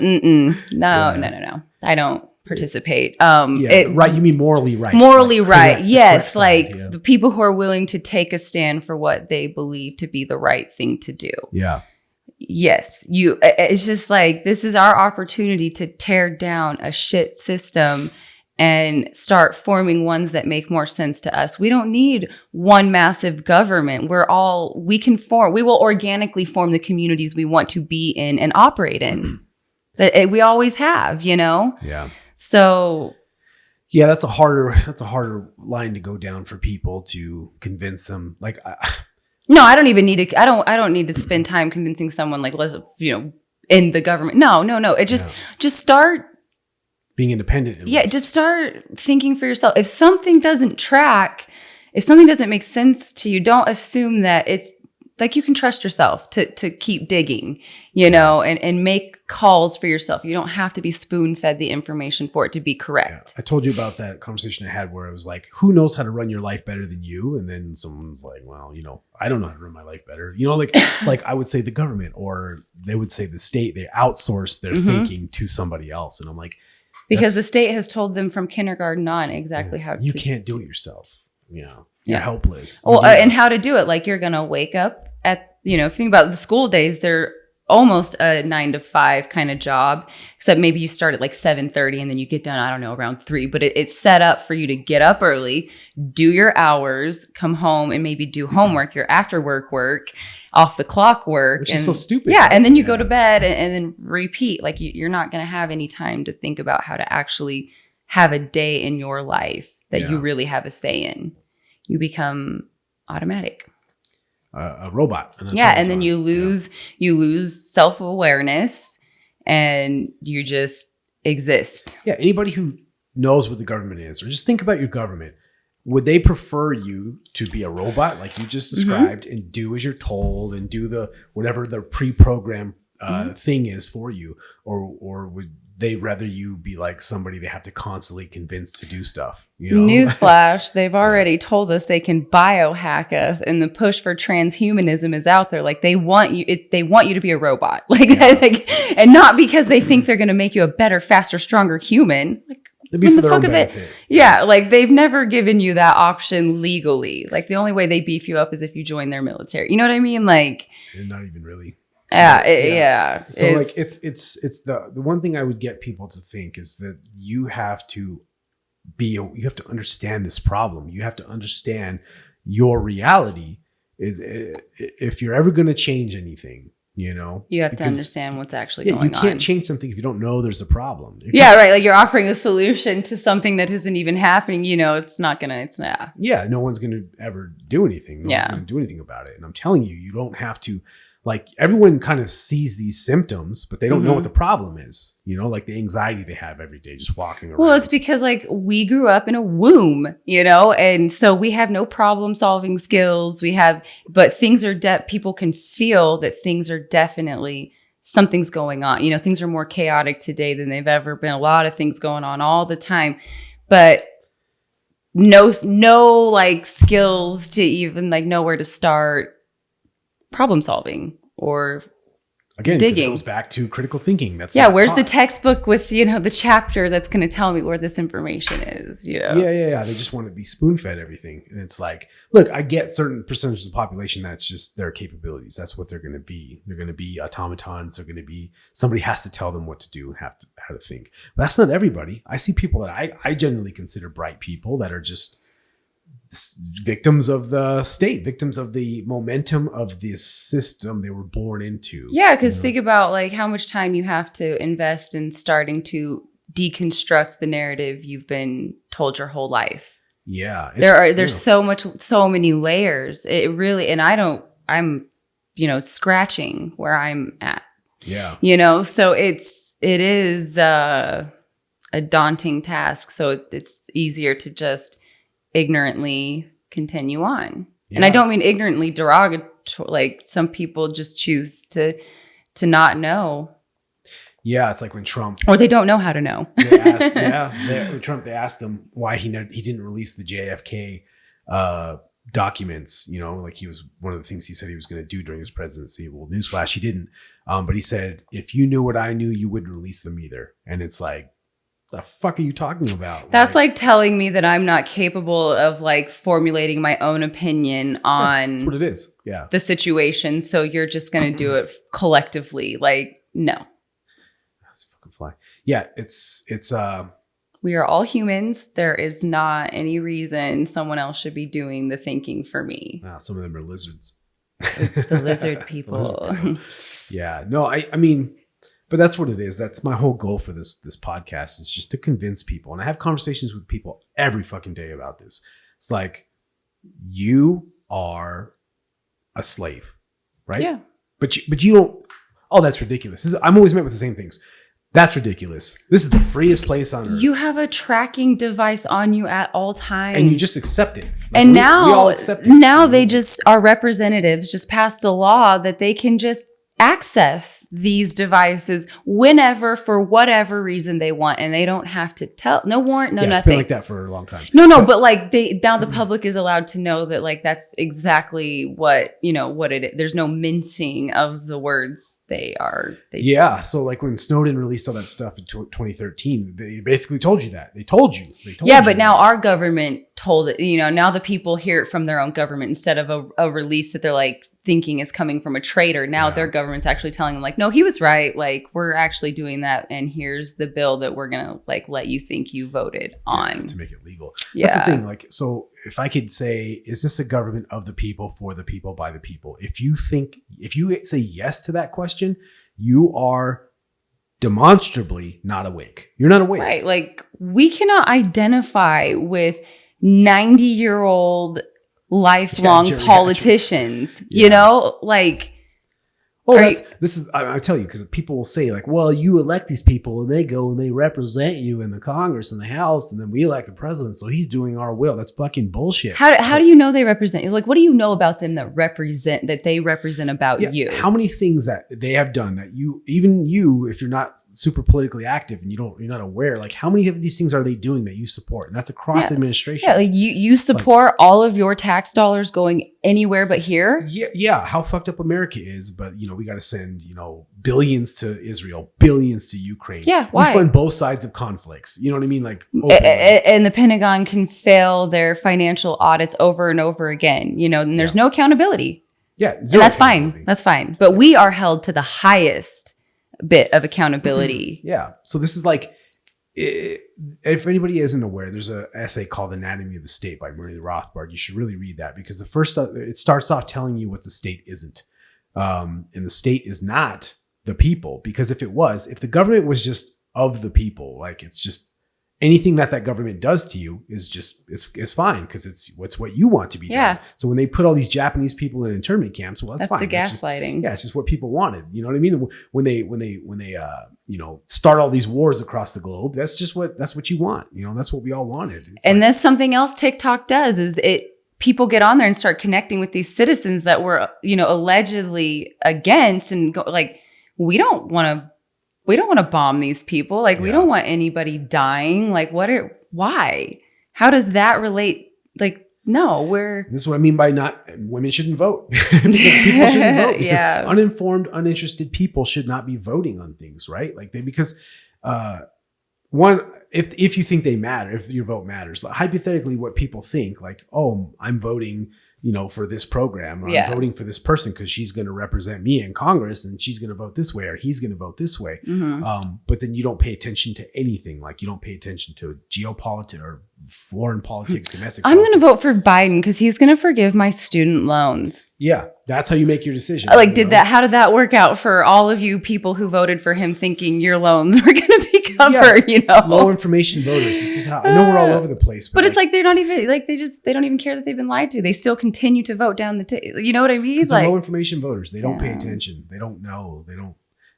no. I don't participate. Right. You mean morally right. Morally Like, right. correct- the Yes. correct Like side, yeah. the people who are willing to take a stand for what they believe to be the right thing to do. Yeah. Yes. It's just like, this is our opportunity to tear down a shit system and start forming ones that make more sense to us. We don't need one massive government. We will organically form the communities we want to be in and operate in. That we always have, you know? Yeah. So Yeah, that's a harder line to go down for people to convince them. Like, no, I don't even need to. I don't need to spend time convincing someone like, you know, in the government. No. It just start. being independent. at Yeah, least. just start thinking for yourself. If something doesn't track, if something doesn't make sense to you, don't assume that it's like, you can trust yourself to keep digging, you know, and make calls for yourself. You don't have to be spoon fed the information for it to be correct. I told you about that conversation I had where it was like, who knows how to run your life better than you? And then someone's like, well, you know, I don't know how to run my life better. You know, like I would say the government, or they would say the state, they outsource their thinking to somebody else. And I'm like, Because the that's- state has told them from kindergarten on exactly how you to. can't do it yourself. You know, you're Yeah. helpless. Well, You need and us. how to do it. Like, you're going to wake up at, you know, if you think about the school days, they're almost a 9 to 5 kind of job, except maybe you start at like 7:30 and then you get done, I don't know, around 3, but it's set up for you to get up early, do your hours, come home and maybe do homework, your after work, off the clock work. Which and, is so stupid. Yeah. right? And then you go Yeah. to bed and then repeat. Like, you're not going to have any time to think about how to actually have a day in your life that you Yeah. really have a say in. You become automatic. A robot. an Yeah, and then automaton. you lose self-awareness and you just exist. Yeah, anybody who knows what the government is, or just think about your government, would they prefer you to be a robot like you just described and do as you're told and do the whatever the pre-programmed thing is for you, or would they rather you be like somebody they have to constantly convince to do stuff? You know? Newsflash, they've already told us they can biohack us, and the push for transhumanism is out there. Like, they want you to be a robot. Like, and not because they think they're going to make you a better, faster, stronger human. Like, It'd be when for the their own fuck of it? benefit. Yeah, like, they've never given you that option legally. Like, the only way they beef you up is if you join their military. You know what I mean? Like, And not even really. yeah. So like it's the one thing I would get people to think is that you have to understand this problem. You have to understand your reality is if you're ever going to change anything, you know, you have to because- understand what's actually Yeah, going you can't on. change something if you don't know there's a problem. Yeah, right. Like, you're offering a solution to something that isn't even happening. You know, it's not. Yeah, no one's going to ever do anything. No one's Yeah. going to do anything about it. And I'm telling you, you don't have to. Like, everyone kind of sees these symptoms, but they don't know what the problem is. You know, like the anxiety they have every day just walking around. Well, it's because, like, we grew up in a womb, you know, and so we have no problem solving skills. But things are people can feel that things are definitely, something's going on. You know, things are more chaotic today than they've ever been. A lot of things going on all the time, but no like skills to even like know where to start problem solving or Again, 'cause it digging. goes back to critical thinking. That's Yeah, not where's taught. the textbook with, the chapter that's going to tell me where this information is, Yeah. They just want to be spoon-fed everything. And it's like, look, I get certain percentages of the population that's just their capabilities. That's what they're going to be. They're going to be automatons. They're going to be, somebody has to tell them what to do and how to think. But that's not everybody. I see people that I generally consider bright people that are just victims of the state, victims of the momentum of this system they were born into. Yeah, because think about like how much time you have to invest in starting to deconstruct the narrative you've been told your whole life. Yeah. There's so many layers. It really, and I'm scratching where I'm at. Yeah. So it is a daunting task. So it's easier to just ignorantly continue on. Yeah. And I don't mean ignorantly derogatory, like some people just choose to not know. Yeah, it's like when Trump, or they don't know how to know. They asked him why he didn't release the JFK documents. Like he was one of the things he said he was going to do during his presidency. Well, newsflash, he didn't. But he said, if you knew what I knew, you wouldn't release them either. And it's like, the fuck are you talking about? That's like telling me that I'm not capable of like formulating my own opinion on that's what it is. Yeah. The situation. So you're just going to do it collectively. Like, no. That's fucking fly. Yeah. It's we are all humans. There is not any reason someone else should be doing the thinking for me. Some of them are lizards. The lizard people. Yeah. No, I mean, but that's what it is. That's my whole goal for this podcast, is just to convince people. And I have conversations with people every fucking day about this. It's like, you are a slave, right? Yeah. But you don't. Oh, that's ridiculous. I'm always met with the same things. That's ridiculous. This is the freest place on earth. You have a tracking device on you at all times. And you just accept it. Like and we all accept it. Now they just, our representatives just passed a law that they can just access these devices whenever for whatever reason they want, and they don't have to tell, no warrant, no nothing. It's been like that for a long time. But like now the public is allowed to know that like that's exactly what it is. There's no mincing of the words yeah. So like when Snowden released all that stuff in 2013, they basically told you that. They told you. Yeah, but now our government told it, now the people hear it from their own government instead of a release that they're like thinking is coming from a traitor. Now their government's actually telling them like, no, he was right. Like, we're actually doing that. And here's the bill that we're going to like let you think you voted on. To make it legal. Yeah. That's the thing. Like, so if I could say, is this a government of the people, for the people, by the people? If you say yes to that question, you are demonstrably not awake. You're not awake. Right. Like, we cannot identify with 90-year-old lifelong politicians, like, I tell you, because people will say like, well, you elect these people and they go and they represent you in the Congress and the House, and then we elect the president, so he's doing our will. That's fucking bullshit. How do you know they represent you? Like, what do you know about them that they represent about you? How many things that they have done that you, if you're not super politically active and you're not aware, like how many of these things are they doing that you support? And that's across administrations. Yeah, like you support all of your tax dollars going anywhere but here. Yeah. How fucked up America is, but we got to send billions to Israel, billions to Ukraine. Yeah, why? We fund both sides of conflicts. You know what I mean? Like, and the Pentagon can fail their financial audits over and over again. And there's no accountability. Yeah, and that's fine. That's fine. But we are held to the highest bit of accountability. Yeah. So this is like, if anybody isn't aware, there's an essay called "Anatomy of the State" by Murray Rothbard. You should really read that, because it starts off telling you what the state isn't. And the state is not the people, because if the government was just of the people, like it's just anything that government does to you is fine, because it's what you want to be done. So when they put all these Japanese people in internment camps, well, that's fine. The gaslighting. It's just what people wanted. You know what I mean? When they start all these wars across the globe, that's what you want. That's what we all wanted. That's something else TikTok does, is people get on there and start connecting with these citizens that were, allegedly against, and go, like, we don't want to bomb these people. Like, we don't want anybody dying. Like, why? How does that relate? Like, This is what I mean by women shouldn't vote. People shouldn't vote because uninformed, uninterested people should not be voting on things, right? Like if you think they matter, if your vote matters, like hypothetically, what people think, like, oh, I'm voting, for this program, or I'm voting for this person because she's going to represent me in Congress and she's going to vote this way or he's going to vote this way. But then you don't pay attention to anything. Like you don't pay attention to geopolitics or foreign politics, domestic I'm politics. going to vote for Biden because he's going to forgive my student loans. Yeah, that's how you make your decision. Like, how did that work out for all of you people who voted for him thinking your loans were going to be covered, Low information voters. This is how, I know we're all over the place. But it's like, they're not even, like, they don't even care that they've been lied to. They still continue to vote down you know what I mean? Like low information voters. They don't pay attention. They don't know.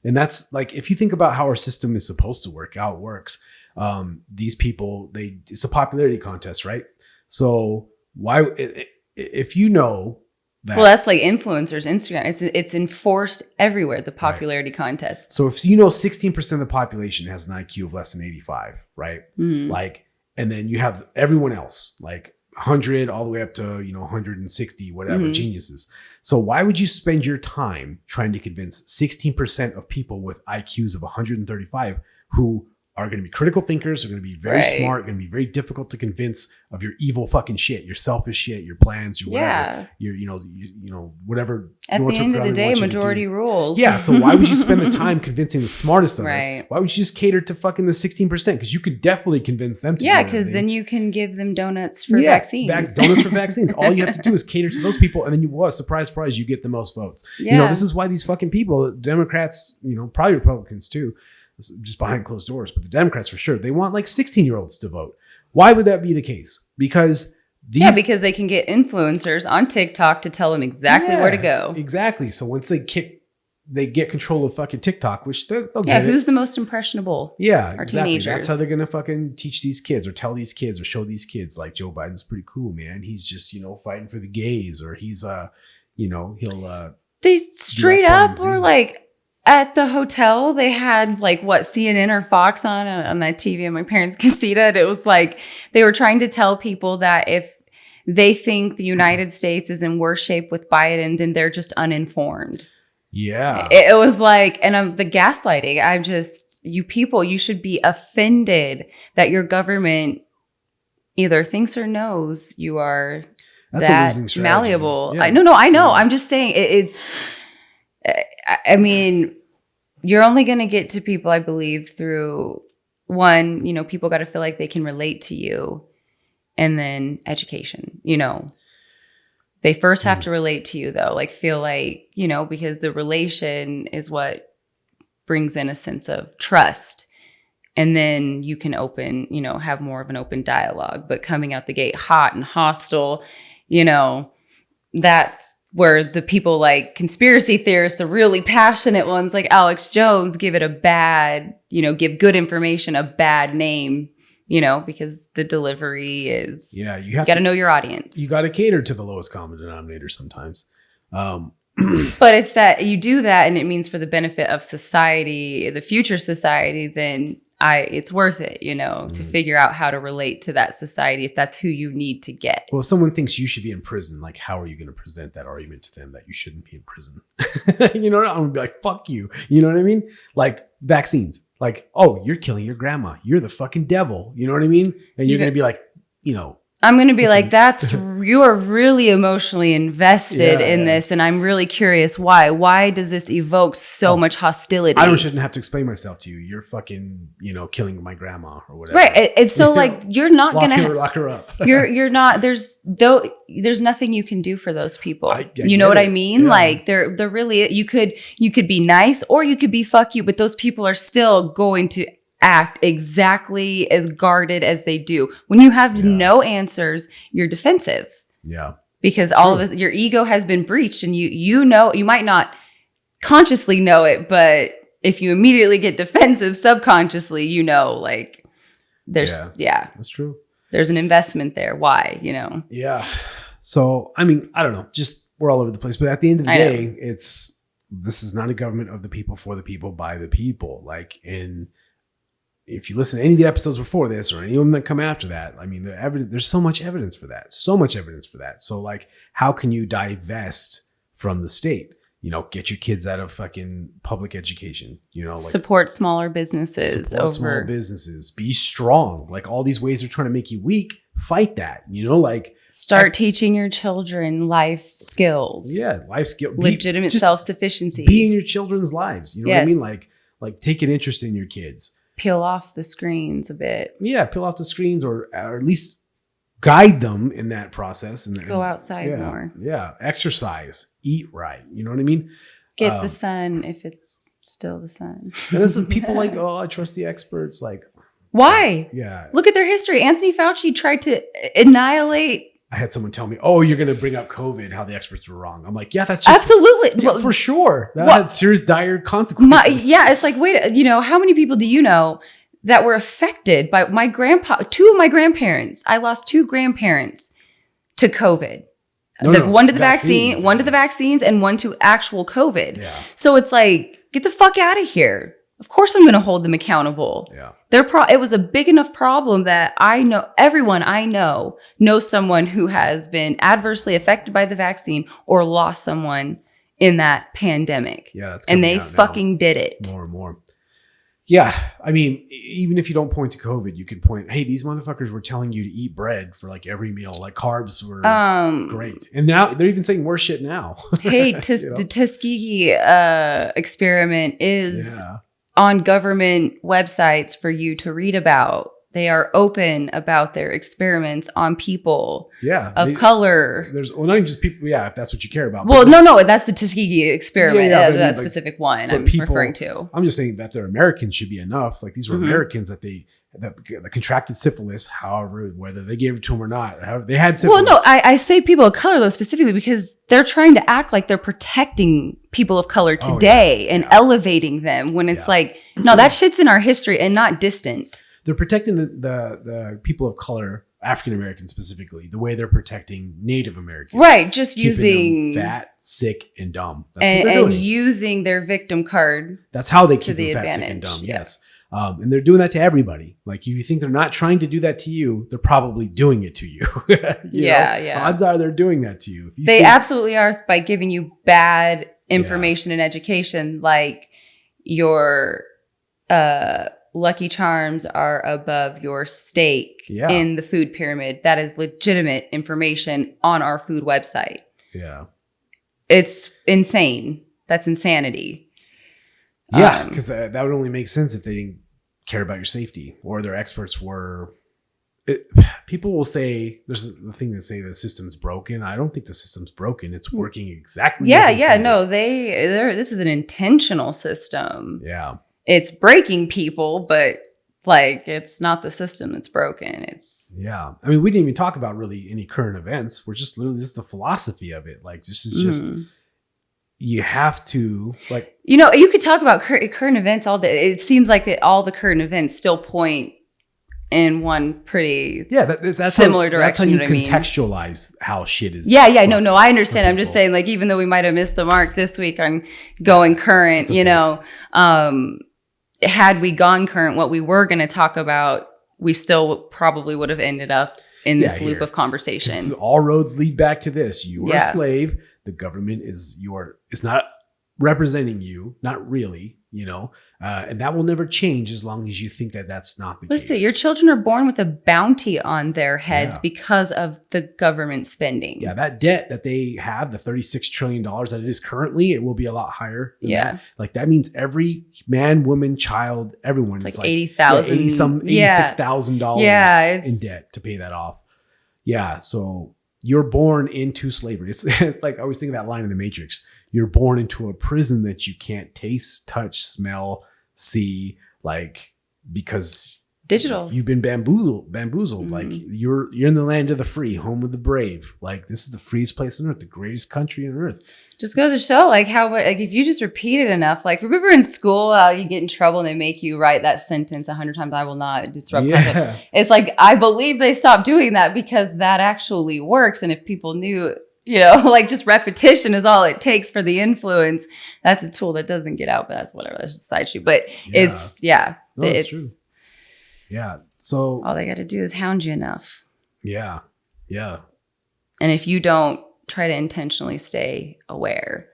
And that's like, if you think about how our system is supposed to work, how it works, these people, it's a popularity contest, right? So why, if you know that. Well, that's like influencers, Instagram. It's enforced everywhere, the popularity contest. So if 16% of the population has an IQ of less than 85, right? Like, and then you have everyone else, like 100 all the way up to, 160, whatever, geniuses. So why would you spend your time trying to convince 16% of people with IQs of 135 who are going to be critical thinkers, are going to be very smart, going to be very difficult to convince of your evil fucking shit, your selfish shit, your plans, your whatever, your whatever. At the end of the day, majority rules. Yeah. So why would you spend the time convincing the smartest of us? Why would you just cater to fucking the 16%? Because you could definitely convince them to. Yeah, because then you can give them donuts for vaccines. Donuts for vaccines. All you have to do is cater to those people, and then surprise, you get the most votes. Yeah. This is why these fucking people, Democrats, probably Republicans too, just behind closed doors, but the Democrats for sure, they want like 16-year-olds to vote. Why would that be the case? Because because they can get influencers on TikTok to tell them exactly where to go. Exactly. So once they get control of fucking TikTok, which they'll get who's the most impressionable? Yeah, our exactly. Teenagers. That's how they're gonna fucking teach these kids or tell these kids or show these kids like Joe Biden's pretty cool, man. He's just fighting for the gays, or he's he'll they straight up were like. At the hotel, they had like CNN or Fox on that TV in my parents' casita. And it was like they were trying to tell people that if they think the United States is in worse shape with Biden, then they're just uninformed. Yeah. It was like, and the gaslighting. You people, you should be offended that your government either thinks or knows you are that malleable. Yeah. I know. Yeah. I'm just saying I mean, you're only going to get to people, I believe, through one, people got to feel like they can relate to you, and then education, They first have to relate to you, though, like feel like, because the relation is what brings in a sense of trust. And then you can have more of an open dialogue. But coming out the gate hot and hostile, that's where the people like conspiracy theorists, the really passionate ones like Alex Jones, give it a bad, give good information a bad name, because the delivery is, you got to know your audience. You got to cater to the lowest common denominator sometimes. But if you do that and it means for the benefit of society, the future society, then it's worth it, to figure out how to relate to that society if that's who you need to get. Well, if someone thinks you should be in prison, like, how are you going to present that argument to them that you shouldn't be in prison? I'm going to be like, fuck you. You know what I mean? Like vaccines, like, oh, you're killing your grandma. You're the fucking devil. You know what I mean? And you're going to be like, I'm going to be like, you are really emotionally invested in this. And I'm really curious why. Why does this evoke so much hostility? I shouldn't have to explain myself to you. You're fucking, killing my grandma or whatever. Right. It's so like, you're not going to lock her up. You're not, there's nothing you can do for those people. You know what I mean? Yeah. Like they're really, you could be nice or you could be fuck you, but those people are still going to act exactly as guarded as they do. When you have no answers, you're defensive. Yeah. Because all of us, your ego has been breached, and you might not consciously know it, but if you immediately get defensive subconsciously, like there's that's true. There's an investment there. Why, Yeah. So I mean, I don't know. Just we're all over the place, but at the end of the day, this is not a government of the people, for the people, by the people. Like if you listen to any of the episodes before this or any of them that come after that, I mean, there's so much evidence for that. So like, how can you divest from the state? You know, get your kids out of fucking public education, you know, like support smaller businesses small businesses, be strong. Like all these ways they're trying to make you weak, fight that, you know, like start teaching your children life skills. Yeah. Life skill, legitimate self-sufficiency. Be in your children's lives. You know what I mean? Like take an interest in your kids. Peel off the screens a bit. Yeah. Peel off the screens or at least guide them in that process and go outside more. Yeah. Exercise, eat right. You know what I mean? Get the sun if it's still the sun. And there's some people like, oh, I trust the experts. Like, why? Yeah. Look at their history. Anthony Fauci tried to annihilate. I had someone tell me, oh, you're going to bring up COVID, how the experts were wrong. I'm like, yeah, that's just. Absolutely. Yeah, for sure. That had serious dire consequences. It's like, wait, you know, how many people do you know that were affected by my grandpa? Two of my grandparents. I lost 2 grandparents to COVID. One to the vaccine, one to the vaccines, and one to actual COVID. Yeah. So it's like, get the fuck out of here. Of course I'm going to hold them accountable. Yeah. It was a big enough problem that everyone I know knows someone who has been adversely affected by the vaccine or lost someone in that pandemic. Yeah, that's and they fucking did it. More and more. Yeah, I mean, even if you don't point to COVID, you could point, hey, these motherfuckers were telling you to eat bread for like every meal. Like carbs were great. And now they're even saying worse shit now. Hey, the Tuskegee experiment is on government websites for you to read about. They are open about their experiments on people of color. There's not even just people. Yeah, if that's what you care about. Well, no, that's the Tuskegee experiment. That specific one I'm referring to. I'm just saying that they're Americans should be enough. Like these were Americans that contracted syphilis, however, whether they gave it to them or not, however, they had syphilis. Well, no, I say people of color though specifically because they're trying to act like they're protecting people of color today and elevating them when it's like, no, that shit's in our history and not distant. They're protecting the people of color, African Americans specifically, the way they're protecting Native Americans. Right, just using them fat, sick, and dumb. That's what they're doing. And using their victim card. That's how they keep them fat, sick, and dumb. Yes. And they're doing that to everybody. Like, if you think they're not trying to do that to you, they're probably doing it to you. you know? Odds are they're doing that to you. They absolutely are by giving you bad information and education, like your Lucky Charms are above your steak in the food pyramid. That is legitimate information on our food website. Yeah. It's insane. That's insanity. Yeah, because that would only make sense if they didn't care about your safety or their experts were. People will say, there's the thing that say the system's broken. I don't think the system's broken. It's working exactly as intended. No, this is an intentional system. Yeah. It's breaking people, but like it's not the system that's broken. It's I mean, we didn't even talk about really any current events. We're just literally, this is the philosophy of it. Like this is just you have to like, you know, you could talk about current events all day. It seems like that all the current events still point in one pretty that's similar how, direction. That's how you contextualize how shit is. No, I understand. I'm just saying, like, even though we might have missed the mark this week on going current, you know, had we gone current, what we were going to talk about, we still probably would have ended up in this loop of conversation. All roads lead back to this. You are a slave. The government is not representing you, not really, you know, and that will never change as long as you think that that's not the case. Listen, your children are born with a bounty on their heads because of the government spending. Yeah, that debt that they have, the $36 trillion that it is currently, it will be a lot higher. That. Like that means every man, woman, child, everyone is like $80,000, $86,000 in debt to pay that off. Yeah, so you're born into slavery. It's like I always think of that line in The Matrix. You're born into a prison that you can't taste, touch, smell, see, like because digital. You've been bamboozled. Like you're in the land of the free, home of the brave. Like this is the freest place on earth, the greatest country on earth. Just goes to show like how if you just repeat it enough, like remember in school you get in trouble and they make you write that sentence 100 times. I will not disrupt. It's like I believe they stopped doing that because that actually works. And if people knew, you know, like just repetition is all it takes for the influence. That's a tool that doesn't get out, but that's whatever. That's just a side shoot. But it's true. Yeah. So all they got to do is hound you enough. Yeah. And if you don't try to intentionally stay aware,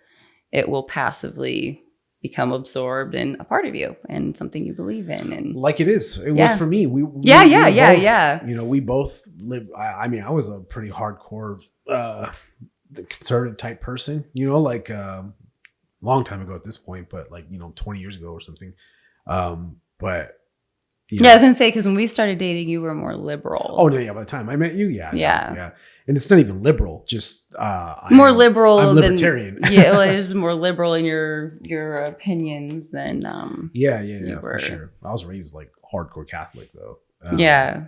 it will passively become absorbed and a part of you and something you believe in. And like it is. It was for me. We both, you know, we both live. I mean, I was a pretty hardcore conservative type person, you know, like long time ago at this point, but like, you know, 20 years ago or something. But you know. I was gonna say, because when we started dating, you were more liberal. Oh no, yeah. By the time I met you, yeah. And it's not even liberal, just more liberal. I'm libertarian. Well, it is more liberal in your opinions than Yeah, for sure. I was raised like hardcore Catholic though. Yeah.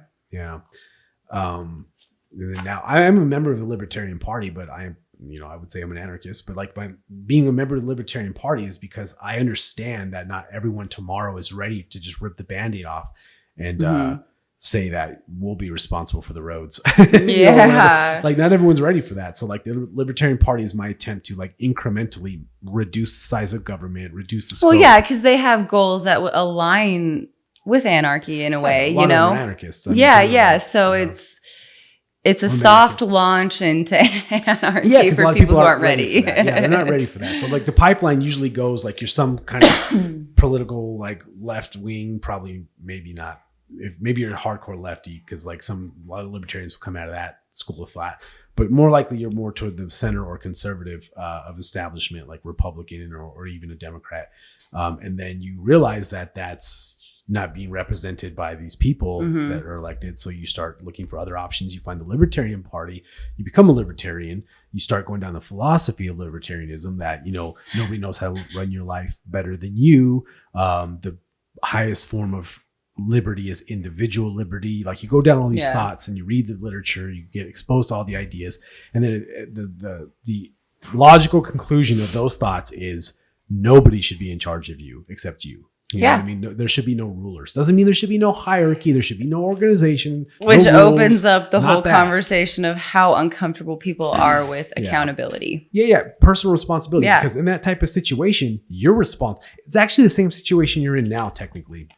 And then now I am a member of the Libertarian Party, but I would say I'm an anarchist. But like by being a member of the Libertarian Party is because I understand that not everyone tomorrow is ready to just rip the Band-Aid off and say that we'll be responsible for the roads. Like not everyone's ready for that. So like the Libertarian Party is my attempt to like incrementally reduce the size of government, reduce the scope. Well, yeah, because they have goals that would align with anarchy in a way, you know. Anarchists. So it's a soft launch into anarchy for people who aren't ready. They're not ready for that. So like the pipeline usually goes like you're some kind of political like left wing, probably maybe not. If maybe you're a hardcore lefty, because like a lot of libertarians will come out of that school of thought, but more likely you're more toward the center or conservative of establishment, like Republican or even a Democrat. And then you realize that that's not being represented by these people that are elected. So you start looking for other options. You find the Libertarian Party, you become a libertarian, you start going down the philosophy of libertarianism that, you know, nobody knows how to run your life better than you. The highest form of liberty is individual liberty. Like you go down all these thoughts and you read the literature, you get exposed to all the ideas. And then the logical conclusion of those thoughts is nobody should be in charge of you except you. You know what I mean? There should be no rulers. Doesn't mean there should be no hierarchy. There should be no organization. Which no rules, opens up the whole conversation of how uncomfortable people are with accountability. Yeah. Personal responsibility. Yeah. Because in that type of situation, you're responsible. It's actually the same situation you're in now, technically.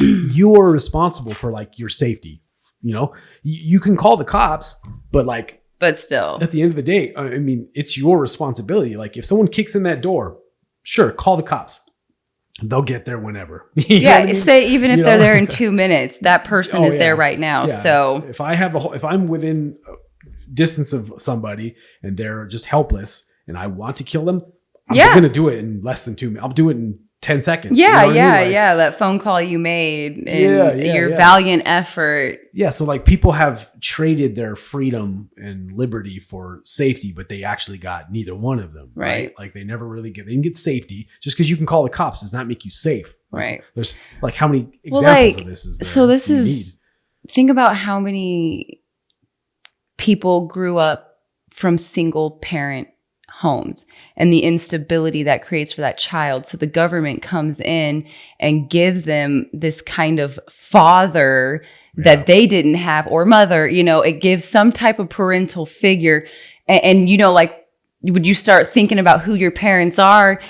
You are responsible for like your safety. You know, you can call the cops, but still, at the end of the day, I mean, it's your responsibility. Like if someone kicks in that door, sure, call the cops. They'll get there whenever. Say even if they're there in 2 minutes, that person is there right now. Yeah. So if I'm within distance of somebody and they're just helpless and I want to kill them, I'm going to do it in less than 2 minutes. I'll do it in 10 seconds. That phone call you made and your valiant effort. Yeah. So like people have traded their freedom and liberty for safety, but they actually got neither one of them. Right. Like they never really they didn't get safety. Just because you can call the cops does not make you safe. Right. There's like how many examples of this is there? So this is, think about how many people grew up from single parent homes and the instability that creates for that child. So the government comes in and gives them this kind of father that they didn't have, or mother, you know, it gives some type of parental figure. And you know, like when you start thinking about who your parents are,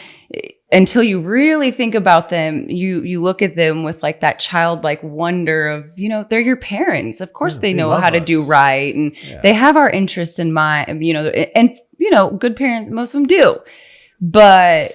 until you really think about them, you look at them with like that childlike wonder of, you know, they're your parents. Of course they know how to do right. And they have our interest in mind, you know, and you know, good parents, most of them do, but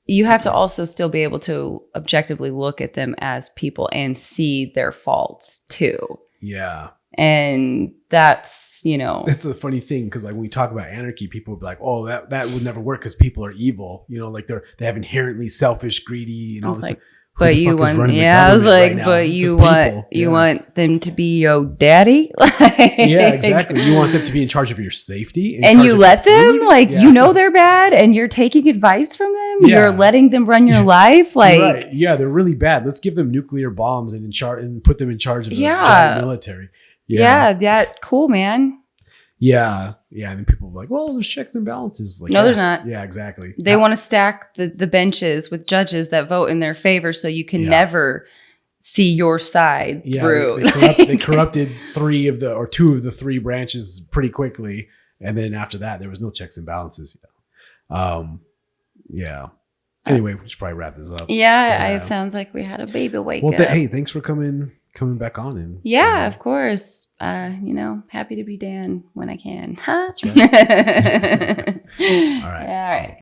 you have to also still be able to objectively look at them as people and see their faults too. Yeah. And that's, you know, it's a funny thing. Cause like when we talk about anarchy, people would be like, oh, that would never work. Cause people are evil, you know, like they have inherently selfish, greedy and all this. Like, but you want, I was like, but you want them to be your daddy? Yeah, exactly. You want them to be in charge of your safety. And you let them, you know, they're bad and you're taking advice from them. Yeah. You're letting them run your life. Like, right. Yeah, they're really bad. Let's give them nuclear bombs and put them in charge of the giant military. Yeah. Cool, man. Yeah. And then people are like, well, there's checks and balances. Like, no, there's not. Yeah, exactly. They want to stack the benches with judges that vote in their favor so you can never see your side through. They corrupted two of the three branches pretty quickly. And then after that, there was no checks and balances. Anyway, we should probably wrap this up. Yeah, it sounds like we had a baby wake up. Hey, thanks for coming coming back on. And Yeah, of course. Happy to be Dan when I can. That's right. All right. All right.